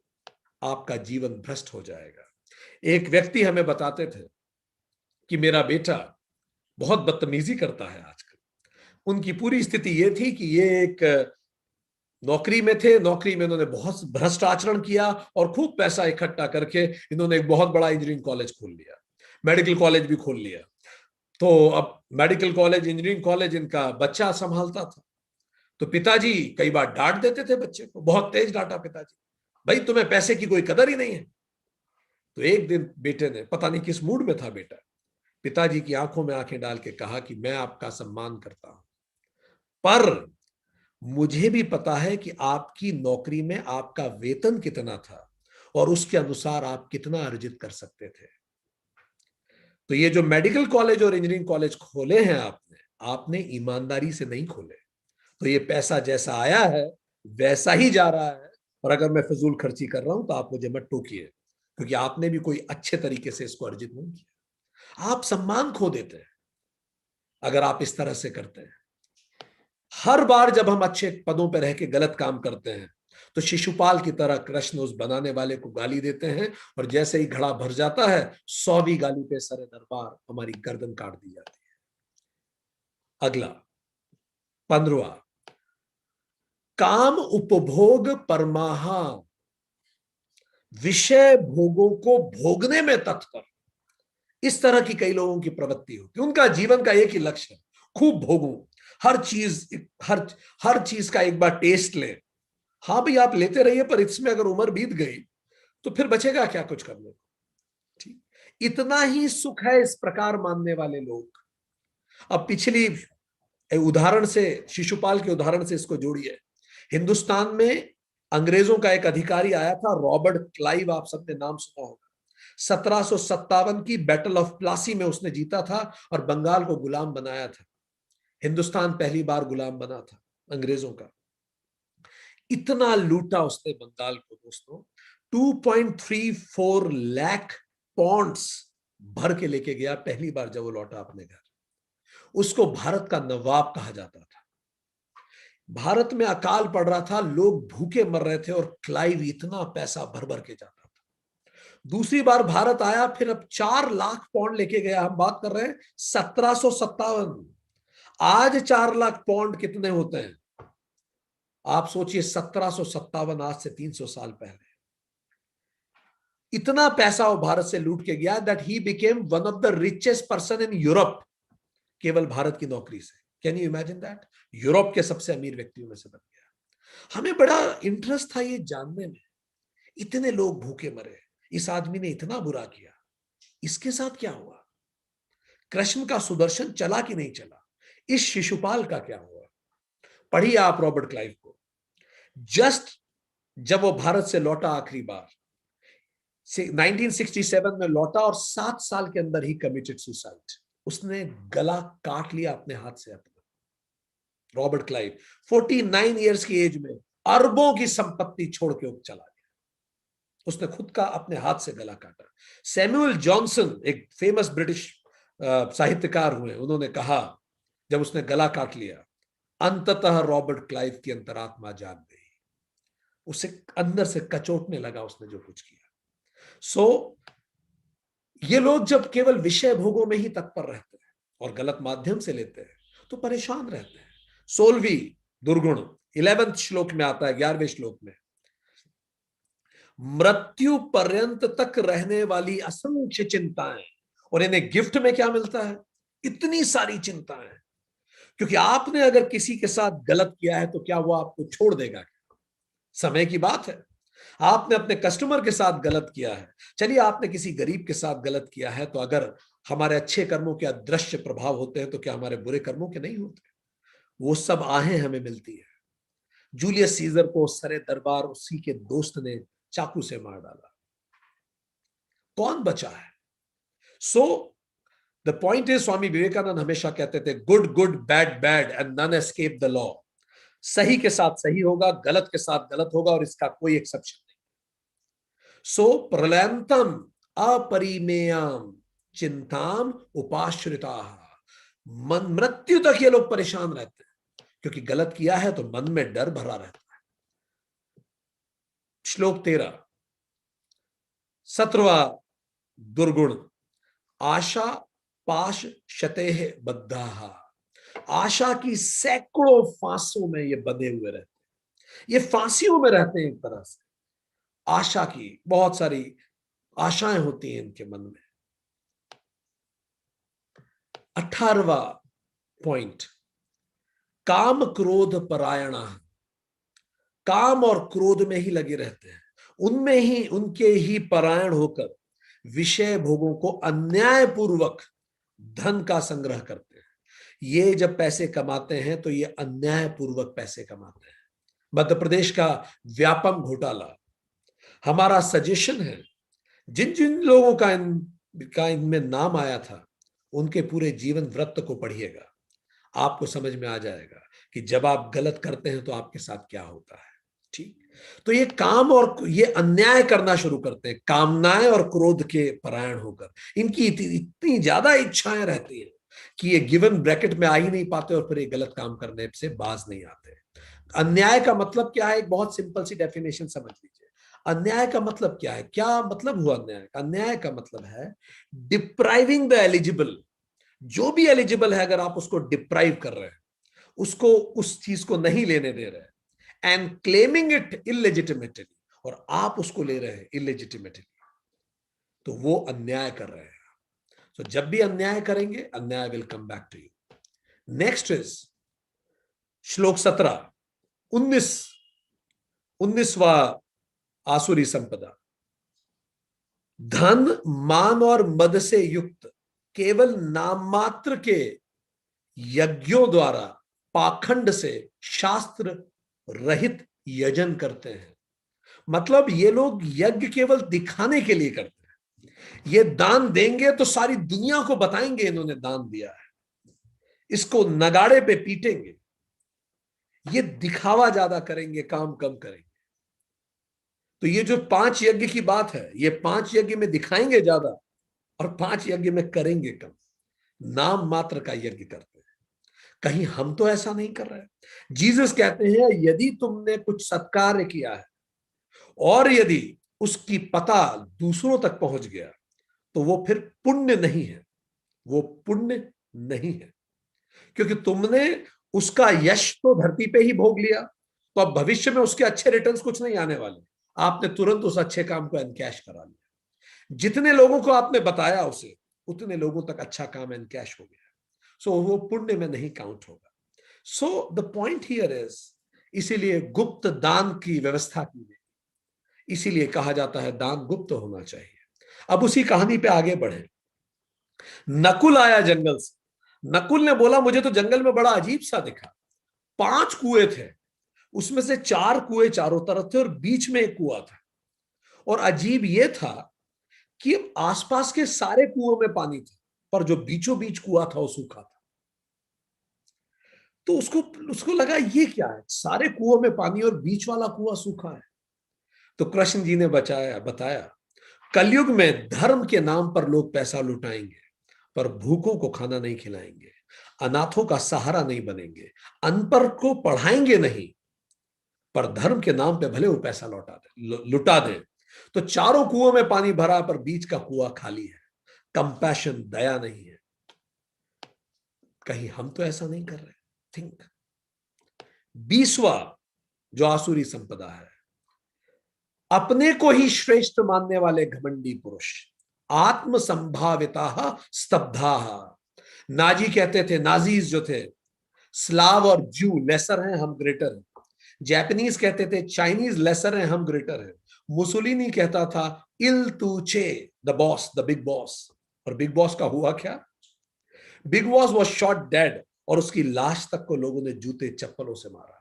Speaker 1: आपका जीवन भ्रष्ट हो जाएगा। एक व्यक्ति हमें बताते थे कि मेरा बेटा बहुत बदतमीजी करता है आजकल। उनकी पूरी स्थिति ये थी कि ये एक नौकरी में थे, नौकरी में इन्होंने बहुत भ्रष्ट आचरण किया और खूब पैसा इकट्ठा करके इन्होंने एक बहुत बड़ा इंजीनियरिंग कॉलेज खोल लिया, मेडिकल कॉलेज भी खोल लिया। तो अब मेडिकल कॉलेज, इंजीनियरिंग कॉलेज इनका बच्चा संभालता था। तो पिताजी कई बार डांट देते थे बच्चे को, बहुत तेज डांटा पिताजी, भाई तुम्हें पैसे की कोई कदर ही नहीं है। तो एक दिन बेटे ने, पता नहीं किस मूड में था बेटा, पिताजी की आंखों में आंखें डाल के कहा कि मैं आपका सम्मान करता हूं, पर मुझे भी पता है कि आपकी नौकरी में आपका वेतन कितना था और उसके अनुसार आप कितना अर्जित कर सकते थे। तो ये जो मेडिकल कॉलेज और इंजीनियरिंग कॉलेज खोले हैं आपने, आपने ईमानदारी से नहीं खोले। तो ये पैसा जैसा आया है वैसा ही जा रहा है। और अगर मैं फजूल खर्ची कर रहा हूं तो आप मुझे मत टोकिए, क्योंकि आपने भी कोई अच्छे तरीके से इसको अर्जित नहीं किया। आप सम्मान खो देते हैं अगर आप इस तरह से करते हैं। हर बार जब हम अच्छे पदों पर रह के गलत काम करते हैं तो शिशुपाल की तरह कृष्ण उस बनाने वाले को गाली देते हैं, और जैसे ही घड़ा भर जाता है 100वीं गाली पे सरे दरबार हमारी गर्दन काट दी जाती है। अगला 15वां, काम उपभोग परमाहा, विषय भोगों को भोगने में तत्पर। इस तरह की कई लोगों की प्रवृत्ति होती है, उनका जीवन का एक ही लक्ष्य है, खूब भोगूं, हर चीज का एक बार टेस्ट लें। हाँ भाई, आप लेते रहिए, पर इसमें अगर उम्र बीत गई तो फिर बचेगा क्या कुछ करने को। ठीक, इतना ही सुख है इस प्रकार मानने वाले लोग। अब पिछली उदाहरण से, शिशुपाल के उदाहरण से इसको जोड़िए। हिंदुस्तान में अंग्रेजों का एक अधिकारी आया था, रॉबर्ट क्लाइव, आप सबने नाम सुना होगा। 1757 की बैटल ऑफ प्लासी में उसने जीता था और बंगाल को गुलाम बनाया था। हिंदुस्तान पहली बार गुलाम बना था अंग्रेजों का। इतना लूटा उसने बंगाल को दोस्तों, 2.34 लाख पॉन्ड्स भर के लेके गया पहली बार जब वो लौटा अपने घर। उसको भारत का नवाब कहा जाता था। भारत में अकाल पड़ रहा था, लोग भूखे मर रहे थे, और क्लाइव इतना पैसा भर भर के जाता था। दूसरी बार भारत आया, फिर अब 4 लाख पौंड लेके गया। हम बात कर रहे हैं 1757। आज 4 लाख पौंड कितने होते हैं आप सोचिए। 1757 आज से 300 साल पहले इतना पैसा वो भारत से लूट के गया that he became one of the richest person in Europe, केवल भारत की नौकरी से। Can you imagine that? Europe के सबसे अमीर व्यक्तियों में से बन गया। हमें बड़ा इंटरेस्ट था ये जानने में, इतने लोग भूखे मरे, इस आदमी ने इतना बुरा किया, इसके साथ क्या हुआ? कृष्ण का सुदर्शन चला कि नहीं चला? इस शिशुपाल का क्या हुआ? पढ़िए आप रॉबर्ट क्लाइव को। जस्ट जब वो भारत से लौटा आखिरी बार 1967 में लौटा, और 7 साल के अंदर ही कमिटेड सुसाइड। उसने गला काट लिया अपने हाथ से अपना। रॉबर्ट क्लाइव 49 ईयर्स की एज में अरबों की संपत्ति छोड़ के चला गया। उसने खुद का अपने हाथ से गला काटा। सैमुअल जॉनसन, एक फेमस ब्रिटिश साहित्यकार हुए, उन्होंने कहा जब उसने गला काट लिया, अंततः रॉबर्ट क्लाइव की अंतरात्मा जाग गई। उसे अंदर से कचोटने लगा उसने जो कुछ किया। ये लोग जब केवल विषय भोगों में ही तत्पर रहते हैं और गलत माध्यम से लेते हैं तो परेशान रहते हैं। 16वीं दुर्गुण 11वें श्लोक में आता है, 11वें श्लोक में, मृत्यु पर्यंत तक रहने वाली असंख्य चिंताएं, और इन्हें गिफ्ट में क्या मिलता है? इतनी सारी चिंताएं। क्योंकि आपने अगर किसी के साथ गलत किया है तो क्या वो आपको छोड़ देगा? समय की बात है। आपने अपने कस्टमर के साथ गलत किया है, चलिए आपने किसी गरीब के साथ गलत किया है, तो अगर हमारे अच्छे कर्मों के अदृश्य प्रभाव होते हैं तो क्या हमारे बुरे कर्मों के नहीं होते? वो सब आहें हमें मिलती है। जूलियस सीजर को सरे दरबार उसी के दोस्त ने चाकू से मार डाला, कौन बचा है? So the point is, Swami Vivekananda हमेशा कहते थे, good good, bad bad, and none escape the law. सही के साथ सही होगा, गलत के साथ गलत होगा, और इसका कोई एक्सेप्शन नहीं। सो प्रलयंतम अपरिमेयम चिंताम उपाश्रिता, मन मृत्यु तक ये लोग परेशान रहते हैं, क्योंकि गलत किया है तो मन में डर भरा रहता है। श्लोक 13, 17वां दुर्गुण, आशा पाश शतेह बद्धा। आशा की सैकड़ों फांसों में ये बंधे हुए रहते हैं, ये फांसियों में रहते हैं। एक तरह से आशा की बहुत सारी आशाएं होती हैं इनके मन में। 18वां पॉइंट, काम क्रोध परायण, काम और क्रोध में ही लगे रहते हैं, उनमें ही, उनके ही परायण होकर विषय भोगों को अन्यायपूर्वक धन का संग्रह करते हैं। ये जब पैसे कमाते हैं तो ये अन्यायपूर्वक पैसे कमाते हैं। मध्य प्रदेश का व्यापम घोटाला, हमारा सजेशन है, जिन जिन लोगों का इनमें नाम आया था, उनके पूरे जीवन वृत्त को पढ़िएगा, आपको समझ में आ जाएगा कि जब आप गलत करते हैं तो आपके साथ क्या होता है। ठीक, तो ये काम और ये अन्याय करना शुरू करते हैं, कामनाएं और क्रोध के परायण होकर। इनकी इतनी ज्यादा इच्छाएं रहती हैं कि ये गिवन ब्रैकेट में आ ही नहीं पाते, और फिर ये गलत काम करने से बाज नहीं आते। अन्याय का मतलब क्या है? एक बहुत सिंपल सी डेफिनेशन समझ लीजिए। अन्याय का मतलब क्या है? क्या मतलब हुआ अन्याय का? अन्याय का मतलब है डिप्राइविंग द एलिजिबल। जो भी एलिजिबल है, अगर आप उसको डिप्राइव कर रहे हैं, उसको उस चीज को नहीं लेने दे रहे, एंड क्लेमिंग इट इलेजिटिमेटली, और आप उसको ले रहे हैं इलेजिटिमेटली, तो वो अन्याय कर रहे हैं। तो जब भी अन्याय करेंगे, अन्याय will come back to you. Next is shloka 17, 19वां आसुरी संपदा, धन मान और मद से युक्त केवल नाम मात्र के यज्ञों द्वारा पाखंड से शास्त्र रहित यजन करते हैं। मतलब ये लोग यज्ञ केवल दिखाने के लिए करते हैं। ये दान देंगे तो सारी दुनिया को बताएंगे इन्होंने दान दिया है, इसको नगाड़े पे पीटेंगे। ये दिखावा ज्यादा करेंगे, काम कम करेंगे। तो ये जो 5 यज्ञ की बात है, ये 5 यज्ञ में दिखाएंगे ज्यादा और 5 यज्ञ में करेंगे कम। नाम मात्र का यज्ञ करते हैं। कहीं हम तो ऐसा नहीं कर रहे हैं। जीसस कहते हैं, यदि तुमने कुछ सत्कार्य किया है और यदि उसकी पता दूसरों तक पहुंच गया, तो वो फिर पुण्य नहीं है, वो पुण्य नहीं है। क्योंकि तुमने उसका यश तो धरती पे ही भोग लिया, तो अब भविष्य में उसके अच्छे रिटर्न्स कुछ नहीं आने वाले। आपने तुरंत उस अच्छे काम को एनकैश करा लिया। जितने लोगों को आपने बताया उसे, उतने लोगों तक अच्छा काम एनकैश हो गया। सो वो पुण्य में नहीं काउंट होगा। सो द पॉइंट हियर इज, इसीलिए गुप्त दान की व्यवस्था की गई। इसीलिए कहा जाता है दान गुप्त होना चाहिए। अब उसी कहानी पे आगे बढ़े। नकुल आया जंगल से। नकुल ने बोला, मुझे तो जंगल में बड़ा अजीब सा दिखा। 5 कुएं थे, उसमें से 4 कुएं चारों तरफ थे और बीच में एक कुआं था। और अजीब यह था कि आसपास के सारे कुओं में पानी था, पर जो बीचों बीच कुआं था वो सूखा था। तो उसको उसको लगा ये क्या है, सारे कुओं में पानी और बीच वाला कुआं सूखा है। तो कृष्ण जी ने बताया, कलयुग में धर्म के नाम पर लोग पैसा लुटाएंगे, पर भूखों को खाना नहीं खिलाएंगे, अनाथों का सहारा नहीं बनेंगे, अनपढ़ को पढ़ाएंगे नहीं, पर धर्म के नाम पे भले वो पैसा लुटा दे। तो चारों कुओं में पानी भरा पर बीच का कुआं खाली है। कंपैशन, दया नहीं है। कहीं हम तो ऐसा नहीं कर रहे? थिंक। 20वां जो आसुरी संपदा है, अपने को ही श्रेष्ठ मानने वाले घमंडी पुरुष, आत्म संभाविता स्तब्धा। नाजी कहते थे, नाजीज जो थे, स्लाव और ज्यू लेसर हैं, हम ग्रेटर हैं। जापानीज कहते थे चाइनीज लेसर हैं, हम ग्रेटर हैं। मुसोलिनी कहता था Il Duce the boss, the big boss. और बिग बॉस का हुआ क्या? Big boss was shot dead और उसकी लाश तक को लोगों ने जूते चप्पलों से मारा,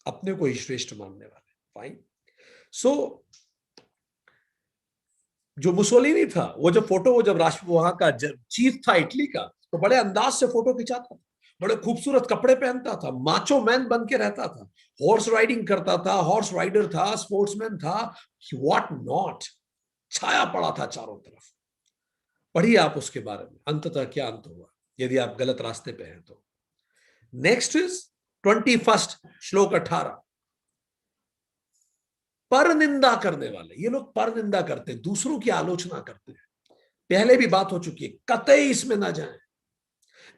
Speaker 1: अपने को ही श्रेष्ठ मानने वाले। फाइन। सो जो मुसोलिनी था, वो जब फोटो, वो जब राष्ट्र वहां का चीफ था इटली का, तो बड़े अंदाज से फोटो खिंचाता था, बड़े खूबसूरत कपड़े पहनता था, माचो मैन बन के रहता था, हॉर्स राइडिंग करता था, हॉर्स राइडर था, स्पोर्ट्समैन था, व्हाट नॉट, छाया पड़ा था चारों तरफ। पढ़िए आप उसके बारे में, अंततः क्या अंत हुआ यदि आप गलत रास्ते पे हैं तो। नेक्स्ट इज 21 श्लोक 18। पर निंदा करने वाले, ये लोग पर निंदा करते हैं, दूसरों की आलोचना करते हैं। पहले भी बात हो चुकी है, कतई इसमें ना जाएं।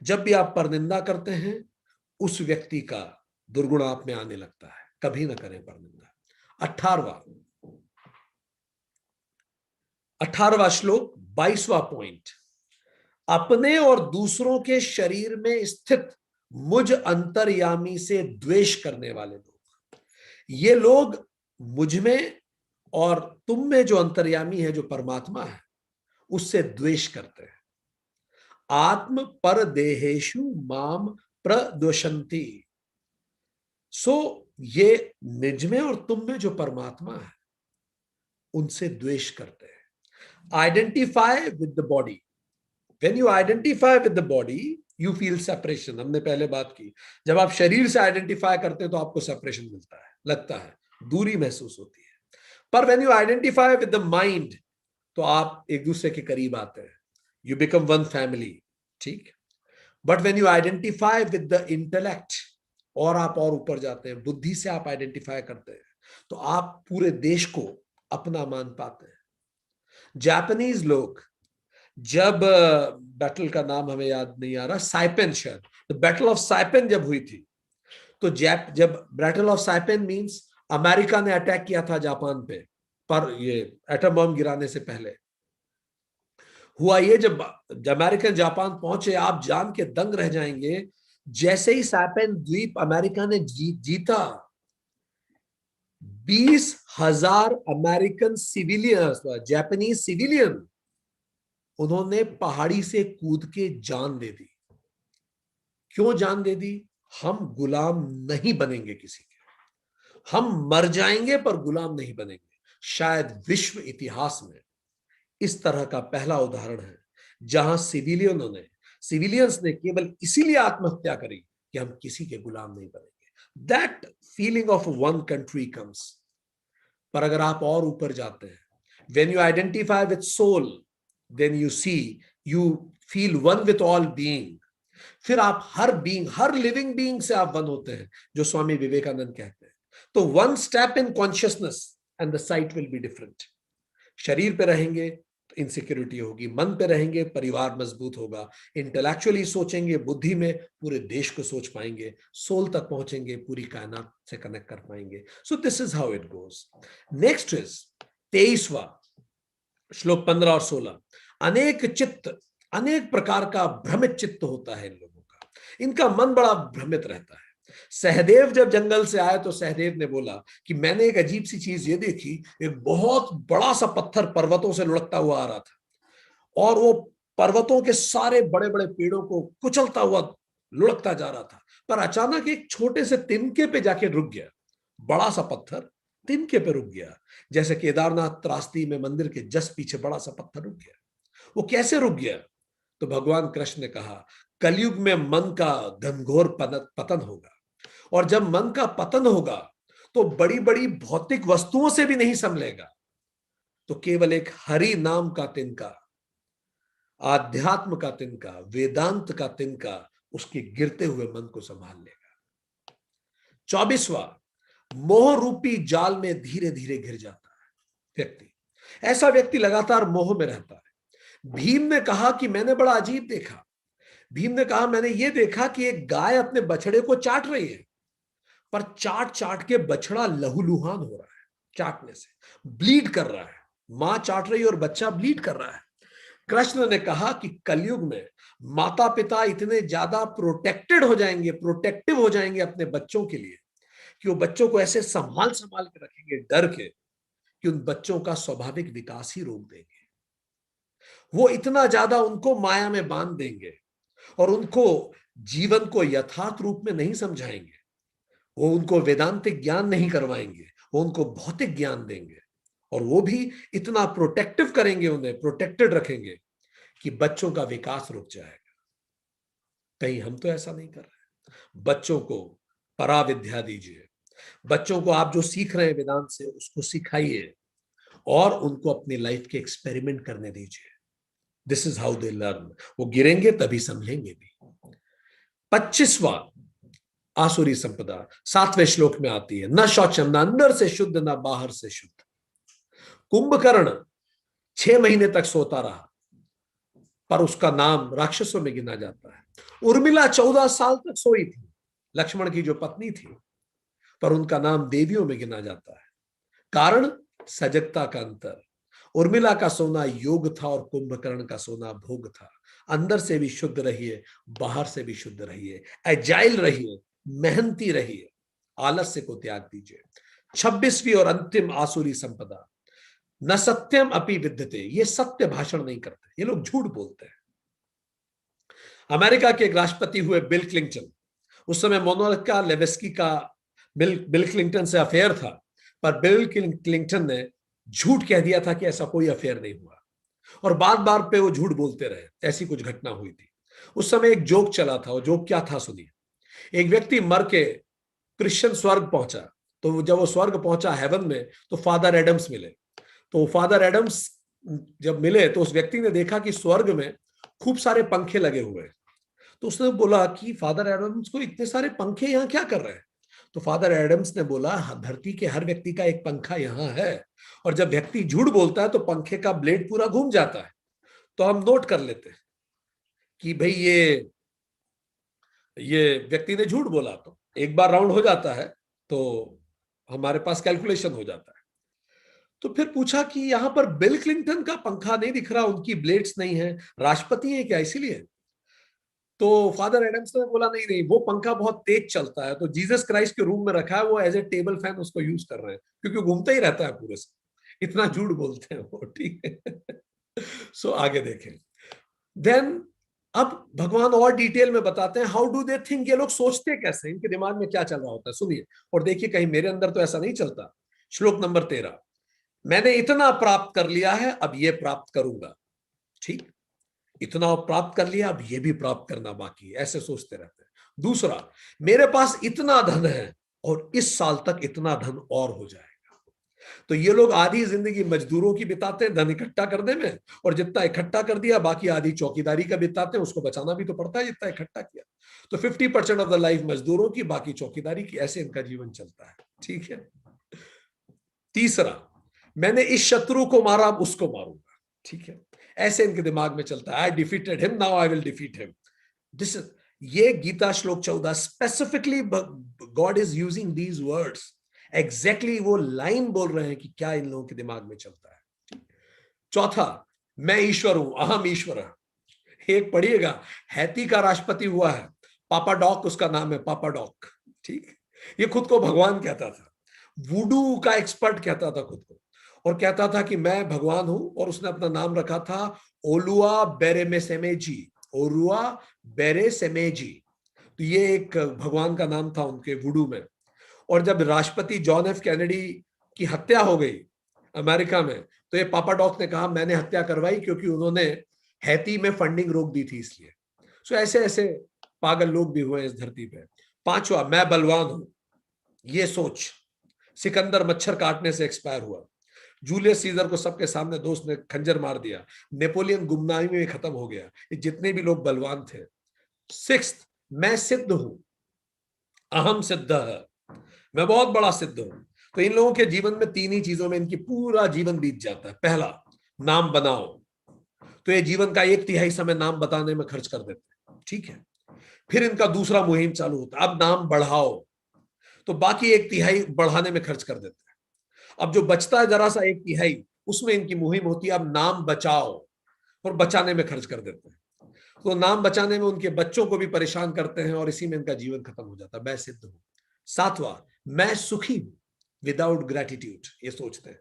Speaker 1: जब भी आप पर निंदा करते हैं, उस व्यक्ति का दुर्गुण आप में आने लगता है, कभी ना करें पर निंदा। 18वां श्लोक 22वां पॉइंट। अपने और दूसरों के शरीर में स्थित मुझ अंतर्यामी से द्वेष करने वाले लोग, ये लोग मुझ में और तुम में जो अंतर्यामी है, जो परमात्मा है, उससे द्वेष करते हैं। आत्म पर देहेशु माम प्रद्वशंति। सो ये निज में और तुम में जो परमात्मा है, उनसे द्वेष करते हैं। Identify with the body. When you identify with the body you feel separation. हमने पहले बात की, जब आप शरीर से आइडेंटिफाई करते हैं तो आपको सेपरेशन मिलता है, लगता है, दूरी महसूस होती है। पर when you identify with the mind, तो आप एक दूसरे के करीब आते हैं, यू बिकम वन फैमिली। ठीक। But when you identify with the intellect, और आप और ऊपर जाते हैं, बुद्धि से आप आइडेंटिफाई करते हैं, तो आप पूरे देश को अपना मान पाते हैं। जापानीज लोग जब, बैटल का नाम हमें याद नहीं आ रहा, साइपेन शायद, तो बैटल ऑफ साइपेन जब हुई थी, तो जब बैटल ऑफ साइपेन मींस अमेरिका ने अटैक किया था जापान पे, पर ये एटम बम गिराने से पहले हुआ ये, जब अमेरिकन जापान पहुंचे, आप जान के दंग रह जाएंगे, जैसे ही साइपेन द्वीप अमेरिका ने जीता, 20,000 अमेरिकन सिविलियंस, जापानीज सिविलियन, उन्होंने पहाड़ी से कूद के जान दे दी। क्यों जान दे दी? हम गुलाम नहीं बनेंगे किसी के, हम मर जाएंगे पर गुलाम नहीं बनेंगे। शायद विश्व इतिहास में इस तरह का पहला उदाहरण है जहां सिविलियंस ने केवल इसीलिए आत्महत्या करी कि हम किसी के गुलाम नहीं बनेंगे। That feeling of one country comes. पर अगर आप और ऊपर जाते हैं, when you identify with soul, then you see, you feel one with all being. फिर आप हर बीइंग, हर लिविंग बीइंग से आप वन होते हैं, जो स्वामी विवेकानंद कहते हैं। तो one step in consciousness and the site will be different. शरीर पे रहेंगे तो इनसिक्योरिटी होगी, मन पे रहेंगे परिवार मजबूत होगा, इंटेलेक्चुअली सोचेंगे बुद्धि में पूरे देश को सोच पाएंगे, सोल तक पहुंचेंगे पूरी कायनात से कनेक्ट कर पाएंगे। So this is how it goes. Next is 23वां श्लोक 15 और 16। अनेक चित्त, अनेक प्रकार का भ्रमित चित्त होता है इन लोगों का, इनका मन बड़ा भ्रमित रहता है। सहदेव जब जंगल से आए तो सहदेव ने बोला कि मैंने एक अजीब सी चीज ये देखी, एक बहुत बड़ा सा पत्थर पर्वतों से लुढ़कता हुआ आ रहा था, और वो पर्वतों के सारे बड़े बड़े पेड़ों को कुचलता हुआ लुढ़कता जा रहा था, पर अचानक एक छोटे से तिनके पे जाके रुक गया। बड़ा सा पत्थर तिनके पे रुक गया, जैसे केदारनाथ त्रासदी में मंदिर के जस्ट पीछे बड़ा सा पत्थर रुक गया। वो कैसे रुक गया? तो भगवान कृष्ण ने कहा, कलयुग में मन का घनघोर पतन होगा, और जब मन का पतन होगा तो बड़ी बड़ी भौतिक वस्तुओं से भी नहीं संभलेगा, तो केवल एक हरि नाम का तिनका, आध्यात्म का तिनका, वेदांत का तिनका उसके गिरते हुए मन को संभाल लेगा। 24वां, मोह रूपी जाल में धीरे धीरे घिर जाता है व्यक्ति। ऐसा व्यक्ति लगातार मोह में रहता है। भीम ने कहा कि मैंने बड़ा अजीब देखा। भीम ने कहा, मैंने ये देखा कि एक गाय अपने बछड़े को चाट रही है, पर चाट चाट के बछड़ा लहूलुहान हो रहा है, चाटने से ब्लीड कर रहा है। मां चाट रही है और बच्चा ब्लीड कर रहा है। कृष्ण ने कहा कि कलयुग में माता पिता इतने ज्यादा प्रोटेक्टेड हो जाएंगे, प्रोटेक्टिव हो जाएंगे अपने बच्चों के लिए, कि वो बच्चों को ऐसे संभाल संभाल के रखेंगे डर के, कि उन बच्चों का स्वाभाविक विकास ही रोक देंगे। वो इतना ज्यादा उनको माया में बांध देंगे और उनको जीवन को यथार्थ रूप में नहीं समझाएंगे। वो उनको वेदांतिक ज्ञान नहीं करवाएंगे, वो उनको भौतिक ज्ञान देंगे, और वो भी इतना प्रोटेक्टिव करेंगे, उन्हें प्रोटेक्टेड रखेंगे कि बच्चों का विकास रुक जाएगा। कहीं हम तो ऐसा नहीं कर रहे। बच्चों को पराविद्या दीजिए, बच्चों को आप जो सीख रहे हैं वेदांत से उसको सिखाइए और उनको अपनी लाइफ के एक्सपेरिमेंट करने दीजिए। This is how they learn. वो गिरेंगे तभी समझेंगे भी। 25वां आसुरी संपदा 7वें श्लोक में आती है, न शौचम, न अंदर से शुद्ध न बाहर से शुद्ध। कुंभकर्ण 6 महीने तक सोता रहा, पर उसका नाम राक्षसों में गिना जाता है। उर्मिला 14 साल तक सोई थी, लक्ष्मण की जो पत्नी थी, पर उनका नाम देवियों में गिना जाता है। कारण सजगता का अंतर। उर्मिला का सोना योग था और कुंभकर्ण का सोना भोग था। अंदर से भी शुद्ध रहिए, बाहर से भी शुद्ध रहिए, एजाइल रहिए, मेहनती रहिए, आलस्य को त्याग दीजिए। 26वीं और अंतिम आसुरी संपदा, न सत्यम अपि विद्यते। ये सत्य भाषण नहीं करते, ये लोग झूठ बोलते हैं। अमेरिका के एक राष्ट्रपति हुए बिल क्लिंटन, उस समय मोनिका लेविस्की का बिल क्लिंटन से अफेयर था, पर बिल क्लिंटन ने झूठ कह दिया था कि ऐसा कोई अफेयर नहीं हुआ, और बार बार पे वो झूठ बोलते रहे। ऐसी कुछ घटना हुई थी। उस समय एक जोक चला था, वो जोक क्या था सुनिए। एक व्यक्ति मर के क्रिश्चियन स्वर्ग पहुंचा, तो जब वो स्वर्ग पहुंचा हेवन में, तो फादर एडम्स मिले। तो फादर एडम्स जब मिले तो उस व्यक्ति ने देखा कि स्वर्ग में खूब सारे पंखे लगे हुए हैं। तो उसने बोला कि फादर एडम्स को इतने सारे पंखे यहाँ क्या कर रहे हैं। तो फादर एडम्स ने बोला, धरती के हर व्यक्ति का एक पंखा यहाँ है, और जब व्यक्ति झूठ बोलता है तो पंखे का ब्लेड पूरा घूम जाता है। तो हम नोट कर लेते हैं कि भाई ये व्यक्ति ने झूठ बोला, तो एक बार राउंड हो जाता है, तो हमारे पास कैलकुलेशन हो जाता है। तो फिर पूछा कि यहां पर बिल क्लिंटन का पंखा नहीं दिख रहा, उनकी ब्लेड्स नहीं है, राष्ट्रपति है क्या इसीलिए? तो फादर एडम्स ने बोला, नहीं नहीं, वो पंखा बहुत तेज चलता है, तो जीसस क्राइस्ट के रूम में रखा है, वो एज ए टेबल फैन उसको यूज कर रहे हैं, क्योंकि घूमता ही रहता है पूरे से। इतना झूठ बोलते हैं वो, ठीक है। सो आगे देखें। देन अब भगवान और डिटेल में बताते हैं, हाउ डू दे थिंक, ये लोग सोचते कैसे, इनके दिमाग में क्या चल रहा होता है, सुनिए और देखिए कहीं मेरे अंदर तो ऐसा नहीं चलता। श्लोक नंबर 13, मैंने इतना प्राप्त कर लिया है, अब ये प्राप्त करूंगा। ठीक, इतना प्राप्त कर लिया, अब ये भी प्राप्त करना बाकी है, ऐसे सोचते रहते हैं। दूसरा, मेरे पास इतना धन है और इस साल तक इतना धन और हो जाएगा। तो ये लोग आधी जिंदगी मजदूरों की बिताते हैं धन इकट्ठा करने में, और जितना इकट्ठा कर दिया बाकी आधी चौकीदारी का बिताते हैं, उसको बचाना भी तो पड़ता है जितना इकट्ठा किया। तो 50% ऑफ द लाइफ मजदूरों की, बाकी चौकीदारी की, ऐसे इनका जीवन चलता है। ठीक है। तीसरा, मैंने इस शत्रु को मारा, अब उसको मारूंगा। ठीक है, ऐसे इनके दिमाग में चलता है, I defeated him, now I will defeat him. This, ये गीता श्लोक 14 specifically God is using these words, exactly वो लाइन बोल रहे हैं कि क्या इन लोगों के दिमाग में चलता है। चौथा, मैं ईश्वर हूं, अहम ईश्वर। एक पढ़िएगा, हैती का राष्ट्रपति हुआ है, पापा डॉक उसका नाम है, पापा डॉक। ठीक, ये खुद को भगवान कहता था, वुडू का एक्सपर्ट कहता था खुद को, और कहता था कि मैं भगवान हूं, और उसने अपना नाम रखा था ओलुआ बेरेमेसेमेजी, ओरुआ बेरेसेमेजी। तो ये एक भगवान का नाम था उनके वुडू में। और जब राष्ट्रपति जॉन एफ कैनेडी की हत्या हो गई अमेरिका में, तो ये पापा डॉक ने कहा मैंने हत्या करवाई क्योंकि उन्होंने हैती में फंडिंग रोक दी थी इसलिए। सो ऐसे ऐसे पागल लोग भी हुए इस धरती पे। पांचवा, मैं बलवान हूं, ये सोच सिकंदर मच्छर काटने से एक्सपायर हुआ। जूलियस सीजर को सबके सामने दोस्त ने खंजर मार दिया। नेपोलियन गुमनामी में खत्म हो गया। ये जितने भी लोग बलवान थे। सिक्स्थ, मैं सिद्ध हूं, अहम सिद्ध है, मैं बहुत बड़ा सिद्ध हूं। तो इन लोगों के जीवन में तीन ही चीजों में इनकी पूरा जीवन बीत जाता है। पहला, नाम बनाओ, तो ये जीवन का 1/3 समय नाम बताने में खर्च कर देते हैं। ठीक है। फिर इनका दूसरा मुहिम चालू होता है, अब नाम बढ़ाओ, तो बाकी 1/3 बढ़ाने में खर्च कर देते हैं। अब जो बचता है जरा सा 1/3, उसमें इनकी मुहिम होती है अब नाम बचाओ। और बचाने में खर्च कर देते हैं। तो नाम बचाने में उनके बच्चों को भी परेशान करते हैं और इसी में इनका जीवन खत्म हो जाता है। मैं सिद्ध हूं। सातवां, मैं सुखी हूं विदाउट ग्रेटिट्यूड, ये सोचते हैं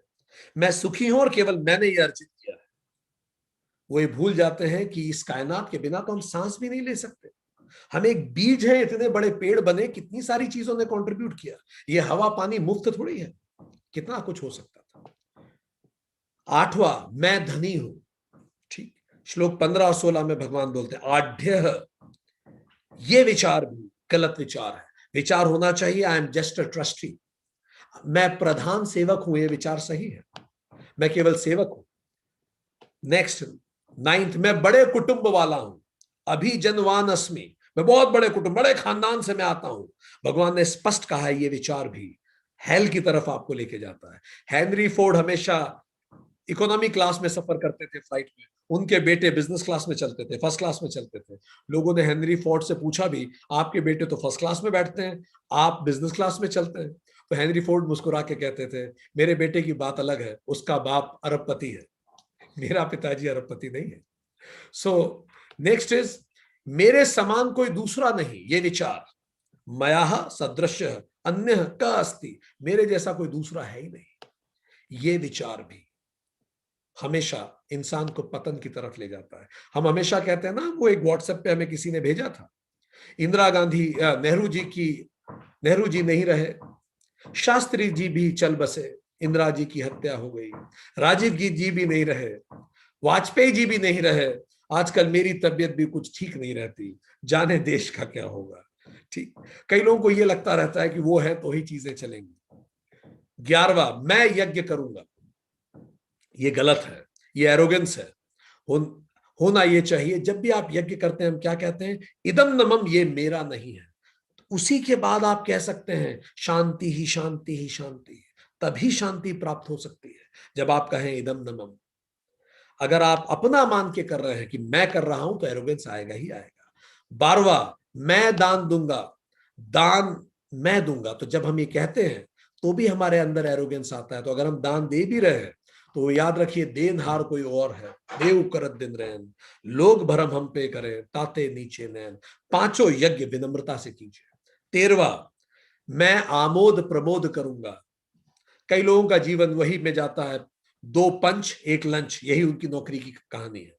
Speaker 1: मैं सुखी हूं और केवल मैंने ये अर्जित किया है। वो ये भूल जाते हैं कि इस कायनात के बिना तो हम सांस भी नहीं ले सकते। हम एक बीज है, इतने बड़े पेड़ बने, कितनी सारी चीजों ने कंट्रीब्यूट किया। ये हवा पानी मुफ्त थोड़ी है, कितना कुछ हो सकता था। आठवां, मैं धनी हूं। ठीक, श्लोक 15 और 16 में भगवान बोलते हैं आढ़्य, ये विचार भी गलत विचार है। विचार होना चाहिए I am just a trustee, मैं प्रधान सेवक हूं, ये विचार सही है, मैं केवल सेवक हूं। नेक्स्ट, नाइन्थ, मैं बड़े कुटुंब वाला हूं, अभी जनवान अस्मि, मैं बहुत बड़े कुटुंब बड़े खानदान से मैं आता हूं। भगवान ने स्पष्ट कहा है ये विचार भी हेल की तरफ आपको लेके जाता है। हेनरी फोर्ड हमेशा इकोनॉमी क्लास में सफर करते थे फ्लाइट में, उनके बेटे बिजनेस क्लास में चलते थे, फर्स्ट क्लास में चलते थे। लोगों ने हेनरी फोर्ड से पूछा भी, आपके बेटे तो फर्स्ट क्लास में बैठते हैं, आप बिजनेस क्लास में चलते हैं? तो हेनरी फोर्ड मुस्कुरा के कहते थे, मेरे बेटे की बात अलग है, उसका बाप अरबपति है, मेरा पिताजी अरबपति नहीं है। सो नेक्स्ट इज, मेरे समान कोई दूसरा नहीं, ये विचार मयाह सदृश अन्य का अस्ति, मेरे जैसा कोई दूसरा है ही नहीं। ये विचार भी हमेशा इंसान को पतन की तरफ ले जाता है। हम हमेशा कहते हैं ना, वो एक व्हाट्सएप पे हमें किसी ने भेजा था, इंदिरा गांधी नेहरू जी नहीं रहे, शास्त्री जी भी चल बसे, इंदिरा जी की हत्या हो गई, राजीव जी भी नहीं रहे, वाजपेयी जी भी नहीं रहे, आजकल मेरी तबीयत भी कुछ ठीक नहीं रहती, जाने देश का क्या होगा। ठीक, कई लोगों को यह लगता रहता है कि वो है तो ही चीजें चलेंगी। 11वां, मैं यज्ञ करूंगा, ये गलत है, ये एरोगेंस है। होना ये चाहिए, जब भी आप यज्ञ करते हैं हम क्या कहते हैं, इदम नमम, ये मेरा नहीं है। उसी के बाद आप कह सकते हैं शांति ही शांति ही शांति, तभी शांति प्राप्त हो सकती है जब आप कहें इदम नमम। अगर आप अपना मान के कर रहे हैं कि मैं कर रहा हूं तो एरोगेंस आएगा ही आएगा। 12वां, मैं दान दूंगा, दान मैं दूंगा, तो जब हम ये कहते हैं तो भी हमारे अंदर एरोगेंस आता है। तो अगर हम दान दे भी रहे हैं तो याद रखिए देनहार कोई और है, देव करत दिन रैन, लोग भरम हम पे करें, ताते नीचे नैन। पांचों यज्ञ विनम्रता से कीजिए। 13वां, मैं आमोद प्रमोद करूंगा। कई लोगों का जीवन वही में जाता है, 2 पंच 1 लंच, यही उनकी नौकरी की कहानी है।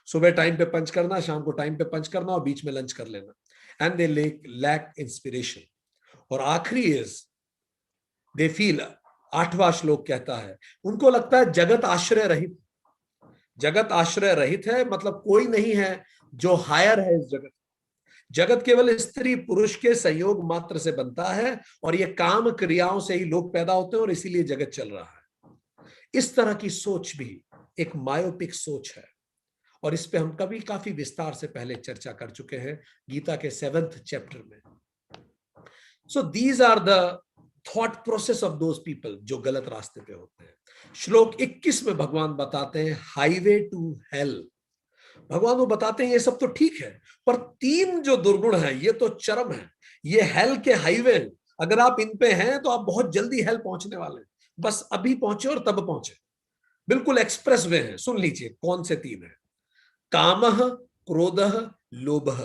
Speaker 1: सुबह टाइम पे पंच करना, शाम को टाइम पे पंच करना और बीच में लंच कर लेना। And they lack inspiration. और आखिरी इज दे फील, 8वां श्लोक कहता है, उनको लगता है जगत आश्रय रहित, जगत आश्रय रहित है, मतलब कोई नहीं है जो हायर है इस जगत। जगत केवल स्त्री पुरुष के संयोग मात्र से बनता है और ये काम क्रियाओं से ही लोग पैदा होते हैं और इसीलिए जगत चल रहा है। इस तरह की सोच भी एक मायोपिक सोच है और इस पे हम कभी काफी विस्तार से पहले चर्चा कर चुके हैं गीता के 7th चैप्टर में। So these are the thought process of those people जो गलत रास्ते पे होते हैं। श्लोक 21 में भगवान बताते हैं हाईवे टू हेल। भगवान वो बताते हैं ये सब तो ठीक है, पर 3 जो दुर्गुण है ये तो चरम है, ये हेल के हाईवे हैं। अगर आप इन पे हैं तो आप बहुत जल्दी हेल पहुंचने वाले हैं, बस अभी पहुंचे और तब पहुंचे, बिल्कुल एक्सप्रेस वे है। सुन लीजिए कौन से 3 है। कामः क्रोधः लोभः,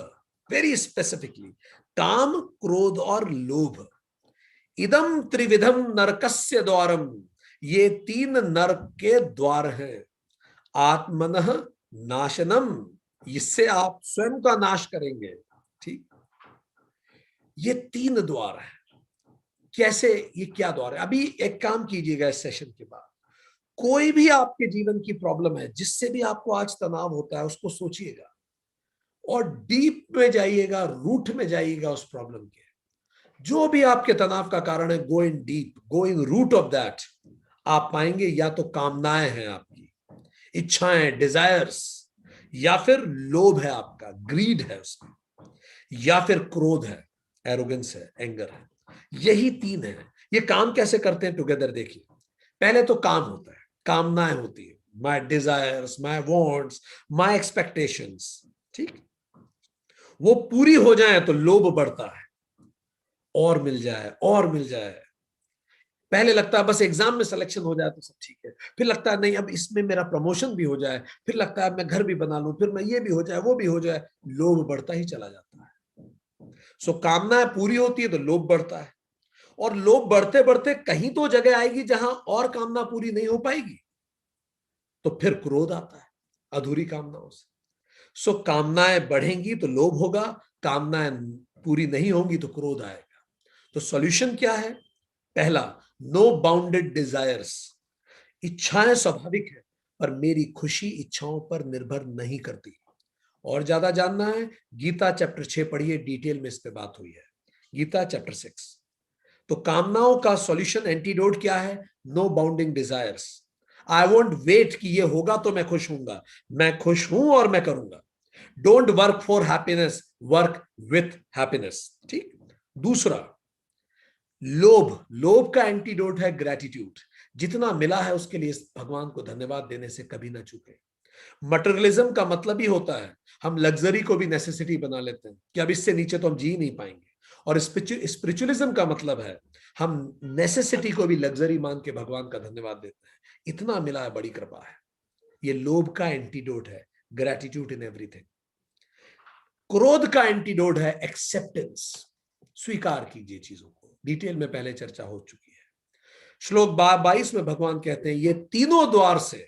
Speaker 1: वेरी स्पेसिफिकली काम क्रोध और लोभ। इदम त्रिविधम नरकस्य द्वारम, ये 3 नरक के द्वार हैं। आत्मनः नाशनम, इससे आप स्वयं का नाश करेंगे। ठीक, ये 3 द्वार है। कैसे, ये क्या द्वार है? अभी एक काम कीजिएगा इस सेशन के बाद, कोई भी आपके जीवन की प्रॉब्लम है जिससे भी आपको आज तनाव होता है उसको सोचिएगा और डीप में जाइएगा, रूट में जाइएगा उस प्रॉब्लम के। जो भी आपके तनाव का कारण है, go in deep, go in root of that. आप पाएंगे या तो कामनाएं हैं आपकी, इच्छाएं, डिजायर्स, या फिर लोभ है आपका, ग्रीड है उसमें, या फिर क्रोध है, एरोगेंस है, एंगर है। यही 3 है। ये काम कैसे करते हैं टुगेदर देखिए। पहले तो काम होता है, कामनाएं होती है, my desires, my wants, my expectations. ठीक, वो पूरी हो जाए तो लोभ बढ़ता है, और मिल जाए और मिल जाए। पहले लगता है बस एग्जाम में सिलेक्शन हो जाए तो सब ठीक है, फिर लगता है नहीं अब इसमें मेरा प्रमोशन भी हो जाए, फिर लगता है मैं घर भी बना लूं, फिर मैं ये भी हो जाए वो भी हो जाए, लोभ बढ़ता ही चला जाता है। सो कामनाएं पूरी होती है तो लोभ बढ़ता है, और लोभ बढ़ते बढ़ते कहीं तो जगह आएगी जहां और कामना पूरी नहीं हो पाएगी, तो फिर क्रोध आता है अधूरी कामनाओं से। सो कामनाएं बढ़ेंगी तो लोभ होगा, कामनाएं पूरी नहीं होंगी तो क्रोध आएगा। तो सॉल्यूशन क्या है? पहला, नो बाउंडेड डिजायर्स। इच्छाएं स्वाभाविक है, पर मेरी खुशी इच्छाओं पर निर्भर नहीं करती। और ज्यादा जानना है, गीता चैप्टर 6 पढ़िए, डिटेल में इस पे बात हुई है, गीता चैप्टर 6। तो कामनाओं का सॉल्यूशन, एंटीडोट क्या है? No bounding desires. I won't wait कि ये होगा तो मैं खुश हूंगा, मैं खुश हूं और मैं करूंगा। Don't work for happiness, work with happiness. ठीक। दूसरा, लोभ, लोभ का एंटीडोट है ग्रेटिट्यूड। जितना मिला है उसके लिए भगवान को धन्यवाद देने से कभी ना चूके। मटेरियलिज्म का मतलब ही होता है हम लग्जरी को भी नेसेसिटी बना लेते हैं कि अब इससे नीचे तो हम जी नहीं पाएंगे, और स्पिरिचुअलिज्म का मतलब है हम नेसेसिटी को भी लग्जरी मान के भगवान का धन्यवाद देते हैं, इतना मिला है बड़ी कृपा है। ये लोभ का एंटीडोट है, ग्रेटिट्यूड इन एवरीथिंग। क्रोध का एंटीडोट है एक्सेप्टेंस, स्वीकार कीजिए चीजों को, डिटेल में पहले चर्चा हो चुकी है। श्लोक 22 में भगवान कहते हैं ये तीनों द्वार से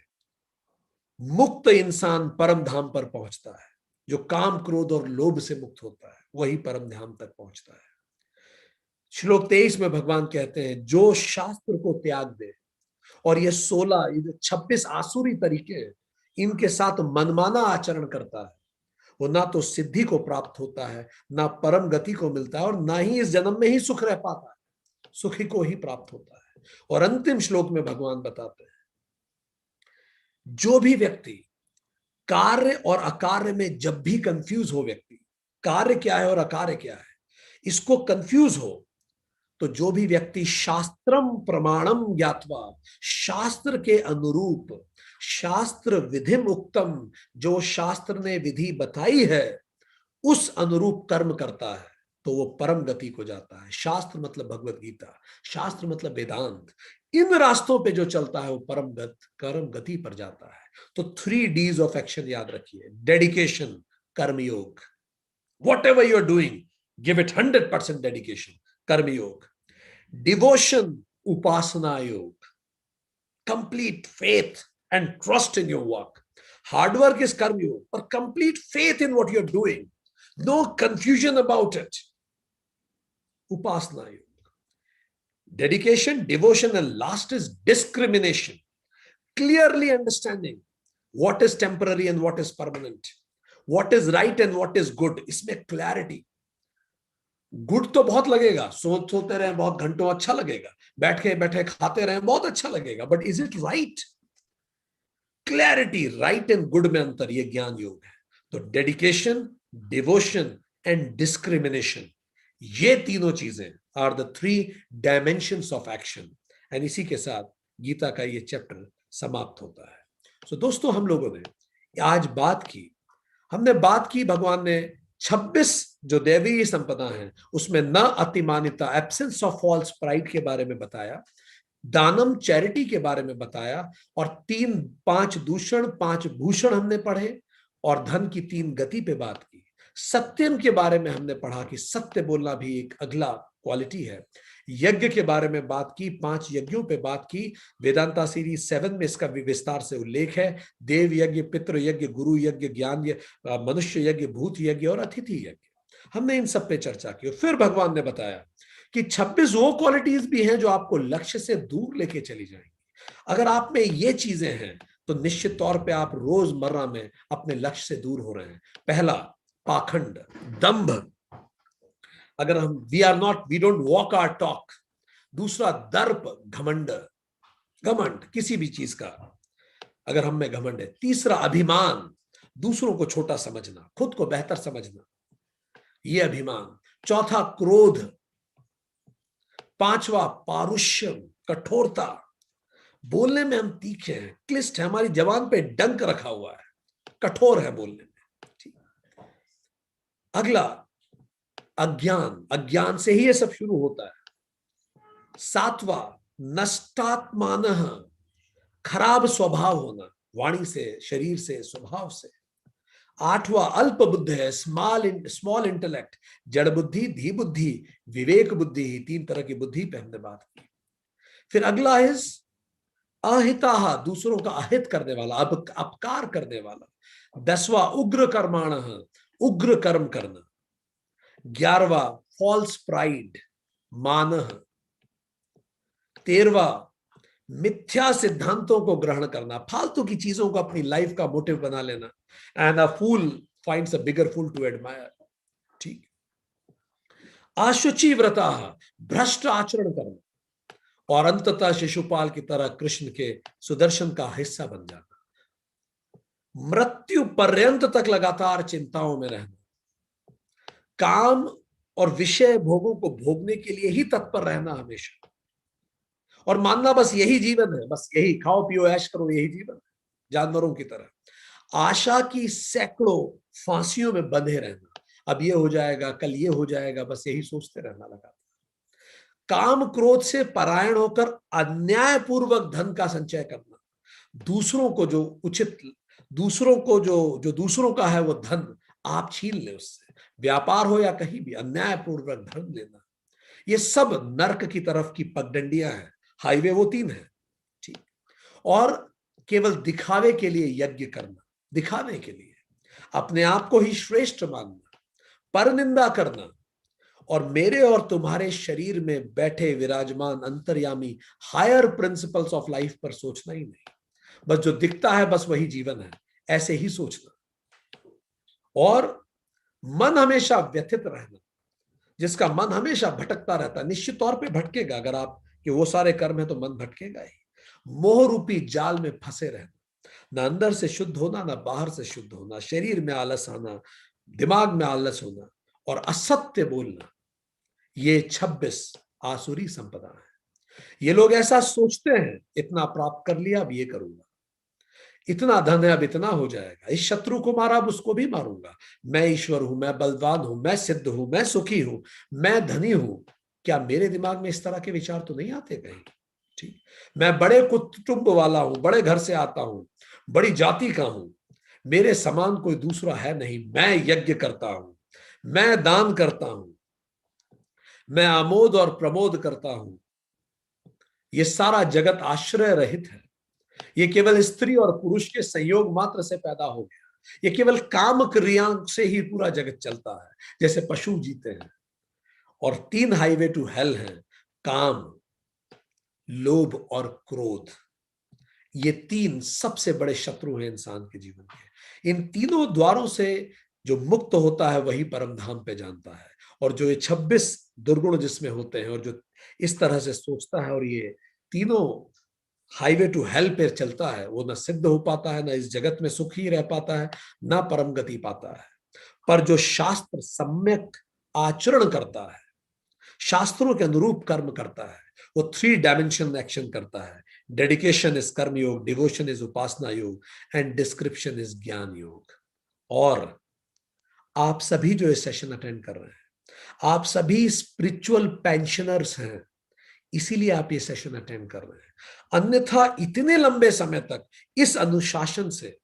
Speaker 1: मुक्त इंसान परम धाम पर पहुंचता है। जो काम क्रोध और लोभ से मुक्त होता है वही परम धाम तक पहुंचता है। श्लोक 23 में भगवान कहते हैं जो शास्त्र को त्याग दे, और ये 16 ये 26 आसुरी तरीके हैं, इनके साथ मनमाना आचरण करता है, वो ना तो सिद्धि को प्राप्त होता है, ना परम गति को मिलता है, और ना ही इस जन्म में ही सुख रह पाता है, सुखी को ही प्राप्त होता है। और अंतिम श्लोक में भगवान बताते हैं जो भी व्यक्ति कार्य और अकार्य में जब भी कंफ्यूज हो, व्यक्ति कार्य क्या है और अकार्य क्या है इसको कंफ्यूज हो, तो जो भी व्यक्ति शास्त्रम प्रमाणम ज्ञात्वा, शास्त्र के अनुरूप, शास्त्र विधिम उक्तम, जो शास्त्र ने विधि बताई है उस अनुरूप कर्म करता है, तो वो परम गति को जाता है। शास्त्र मतलब भगवत गीता, शास्त्र मतलब वेदांत, इन रास्तों पे जो चलता है वो कर्म गति पर जाता है। तो 3 Ds ऑफ एक्शन याद रखिए, dedication karmayoga, whatever you are doing give it 100% dedication, karmayoga. Devotion, upasana yoga, complete faith and trust in your work. Hard work is karmayoga, पर complete faith in what you are doing, no confusion about it, upasana yoga. Dedication, devotion, and last is discrimination. Clearly understanding what is temporary and what is permanent, what is right and what is good. इसमें clarity. Good तो बहुत लगेगा, सोते रहे बहुत घंटों अच्छा लगेगा, बैठ के बैठे खाते रहे बहुत अच्छा लगेगा, but is it right? Clarity, right and good में अंतर, ये ज्ञान योग है। तो डेडिकेशन, डिवोशन एंड डिस्क्रिमिनेशन, ये तीनों चीजें are the 3 dimensions of action. एंड इसी के साथ गीता का ये चैप्टर समाप्त होता है। सो दोस्तों, हम लोगों ने आज हमने बात की भगवान ने 26 जो दैवीय संपदा है उसमें न अतिमानिता, एब्सेंस ऑफ फॉल्स प्राइड के बारे में बताया, दानम चैरिटी के बारे में बताया, और 5 दूषण 5 भूषण हमने पढ़े, और धन की 3 गति पे बात की। सत्यम के बारे में हमने पढ़ा कि सत्य बोलना भी एक अगला क्वालिटी है। यज्ञ के बारे में बात की, 5 यज्ञों पे बात की, वेदांता सीरीज 7 में इसका विस्तार से उल्लेख है। देव यज्ञ, पितृ यज्ञ, गुरु यज्ञ, ज्ञान यज्ञ, मनुष्य यज्ञ, भूत यज्ञ और अतिथि यज्ञ, हमने इन सब पे चर्चा की। फिर भगवान ने बताया कि 26 वो क्वालिटीज भी हैं जो आपको लक्ष्य से दूर लेके चली जाएंगी। अगर आप में ये चीजें हैं तो निश्चित तौर पे आप रोजमर्रा में अपने लक्ष्य से दूर हो रहे हैं। पहला, पाखंड, दंभ, अगर हम we don't walk our talk. दूसरा, दर्प, घमंड किसी भी चीज का अगर हम में घमंड है। तीसरा, अभिमान, दूसरों को छोटा समझना, खुद को बेहतर समझना, ये अभिमान। चौथा, क्रोध। पांचवा, पारुष्यम, कठोरता, बोलने में हम तीखे हैं, क्लिष्ट है, हमारी जबान पे डंक रखा हुआ है, कठोर है बोलने में। अगला, अज्ञान, अज्ञान से ही ये सब शुरू होता है। 7वां, नष्टात्मानः, खराब स्वभाव होना, वाणी से, शरीर से, स्वभाव से। 8वां अल्प बुद्धि है, स्मॉल इंटेलेक्ट, जड़ बुद्धि, धी बुद्धि, विवेक बुद्धि। 3 तरह की बुद्धि पे हमने बात की। फिर अगला है अहिता, दूसरों का अहित करने वाला, अपकार करने वाला। 10वां उग्र कर्माण, उग्र कर्म करना। 11वां फॉल्स प्राइड, मान। 13वां मिथ्या सिद्धांतों को ग्रहण करना, फालतू की चीजों को अपनी लाइफ का मोटिव बना लेना। And a fool finds a bigger fool to admire. ठीक। अशुचि व्रता, भ्रष्ट आचरण करना। और अंततः शिशुपाल की तरह कृष्ण के सुदर्शन का हिस्सा बन जाना। मृत्यु पर्यंत तक लगातार चिंताओं में रहना। काम और विषय भोगों को भोगने के लिए ही तत्पर रहना हमेशा, और मानना बस यही जीवन है, बस यही खाओ पियो ऐश करो, यही जीवन है, जानवरों की तरह। आशा की सैकड़ों फांसियों में बंधे रहना, अब ये हो जाएगा, कल ये हो जाएगा, बस यही सोचते रहना लगा। काम क्रोध से परायण होकर अन्यायपूर्वक धन का संचय करना, दूसरों को जो उचित, दूसरों को जो दूसरों का है वो धन आप छीन ले उससे, व्यापार हो या कहीं भी अन्यायपूर्वक धन लेना। ये सब नरक की तरफ की पगडंडियां हैं। हाईवे वो 3 है। ठीक। और केवल दिखावे के लिए यज्ञ करना, दिखाने के लिए अपने आप को ही श्रेष्ठ मानना, पर निंदा करना, और मेरे और तुम्हारे शरीर में बैठे विराजमान अंतर्यामी हायर प्रिंसिपल्स ऑफ लाइफ पर सोचना ही नहीं, बस जो दिखता है बस वही जीवन है, ऐसे ही सोचना। और मन हमेशा व्यथित रहना, जिसका मन हमेशा भटकता रहता है, निश्चित तौर पे भटकेगा, अगर आप कि वो सारे कर्म है तो मन भटकेगा ही। मोह रूपी जाल में फंसे रहना, ना अंदर से शुद्ध होना, ना बाहर से शुद्ध होना, शरीर में आलस आना, दिमाग में आलस होना, और असत्य बोलना। ये 26 आसुरी संपदा है। ये लोग ऐसा सोचते हैं, इतना प्राप्त कर लिया अब ये करूंगा, इतना धन है अब इतना हो जाएगा, इस शत्रु को मारा अब उसको भी मारूंगा, मैं ईश्वर हूं, मैं बलवान हूं, मैं सिद्ध हूं, मैं सुखी हूं, मैं धनी हूं। क्या मेरे दिमाग में इस तरह के विचार तो नहीं आते कहीं? ठीक। मैं बड़े कुटुंब वाला हूं, बड़े घर से आता हूं, बड़ी जाति का हूं, मेरे समान कोई दूसरा है नहीं, मैं यज्ञ करता हूं, मैं दान करता हूं, मैं आमोद और प्रमोद करता हूं। ये सारा जगत आश्रय रहित है, ये केवल स्त्री और पुरुष के संयोग मात्र से पैदा हो गया, ये केवल काम क्रिया से ही पूरा जगत चलता है, जैसे पशु जीते हैं। और 3 हाईवे टू हेल हैं, काम, लोभ और क्रोध। ये 3 सबसे बड़े शत्रु हैं इंसान के जीवन के। इन तीनों द्वारों से जो मुक्त होता है वही परम धाम पे जानता है। और जो ये 26 दुर्गुण जिसमें होते हैं और जो इस तरह से सोचता है और ये तीनों हाईवे टू हेल पे चलता है, वो न सिद्ध हो पाता है, न इस जगत में सुखी रह पाता है, न परम गति पाता है। पर जो शास्त्र सम्यक आचरण करता है, शास्त्रों के अनुरूप कर्म करता है, वो 3 डायमेंशन एक्शन करता है। डेडिकेशन इज कर्म योग, डिवोशन इज उपासना योग, एंड डिस्क्रिप्शन इज ज्ञान योग। और आप सभी जो ये सेशन अटेंड कर रहे हैं, आप सभी स्पिरिचुअल पेंशनर्स हैं, इसीलिए आप ये सेशन अटेंड कर रहे हैं। अन्यथा इतने लंबे समय तक इस अनुशासन से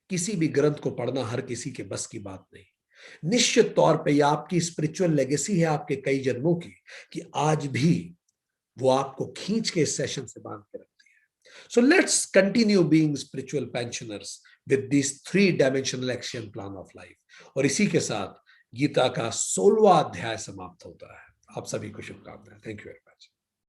Speaker 1: किसी भी ग्रंथ को पढ़ना हर किसी के बस की बात नहीं। निश्चित तौर पे ये आपकी स्पिरिचुअल लेगेसी है आपके कई जन्मों की, कि आज भी वो आपको खींच के इस सेशन से बांध के रखती है। So let's continue being spiritual pensioners with this 3 dimensional action plan of life. और इसी के साथ गीता का 16वां अध्याय समाप्त होता है। आप सभी को शुभकामनाएं। Thank you very much.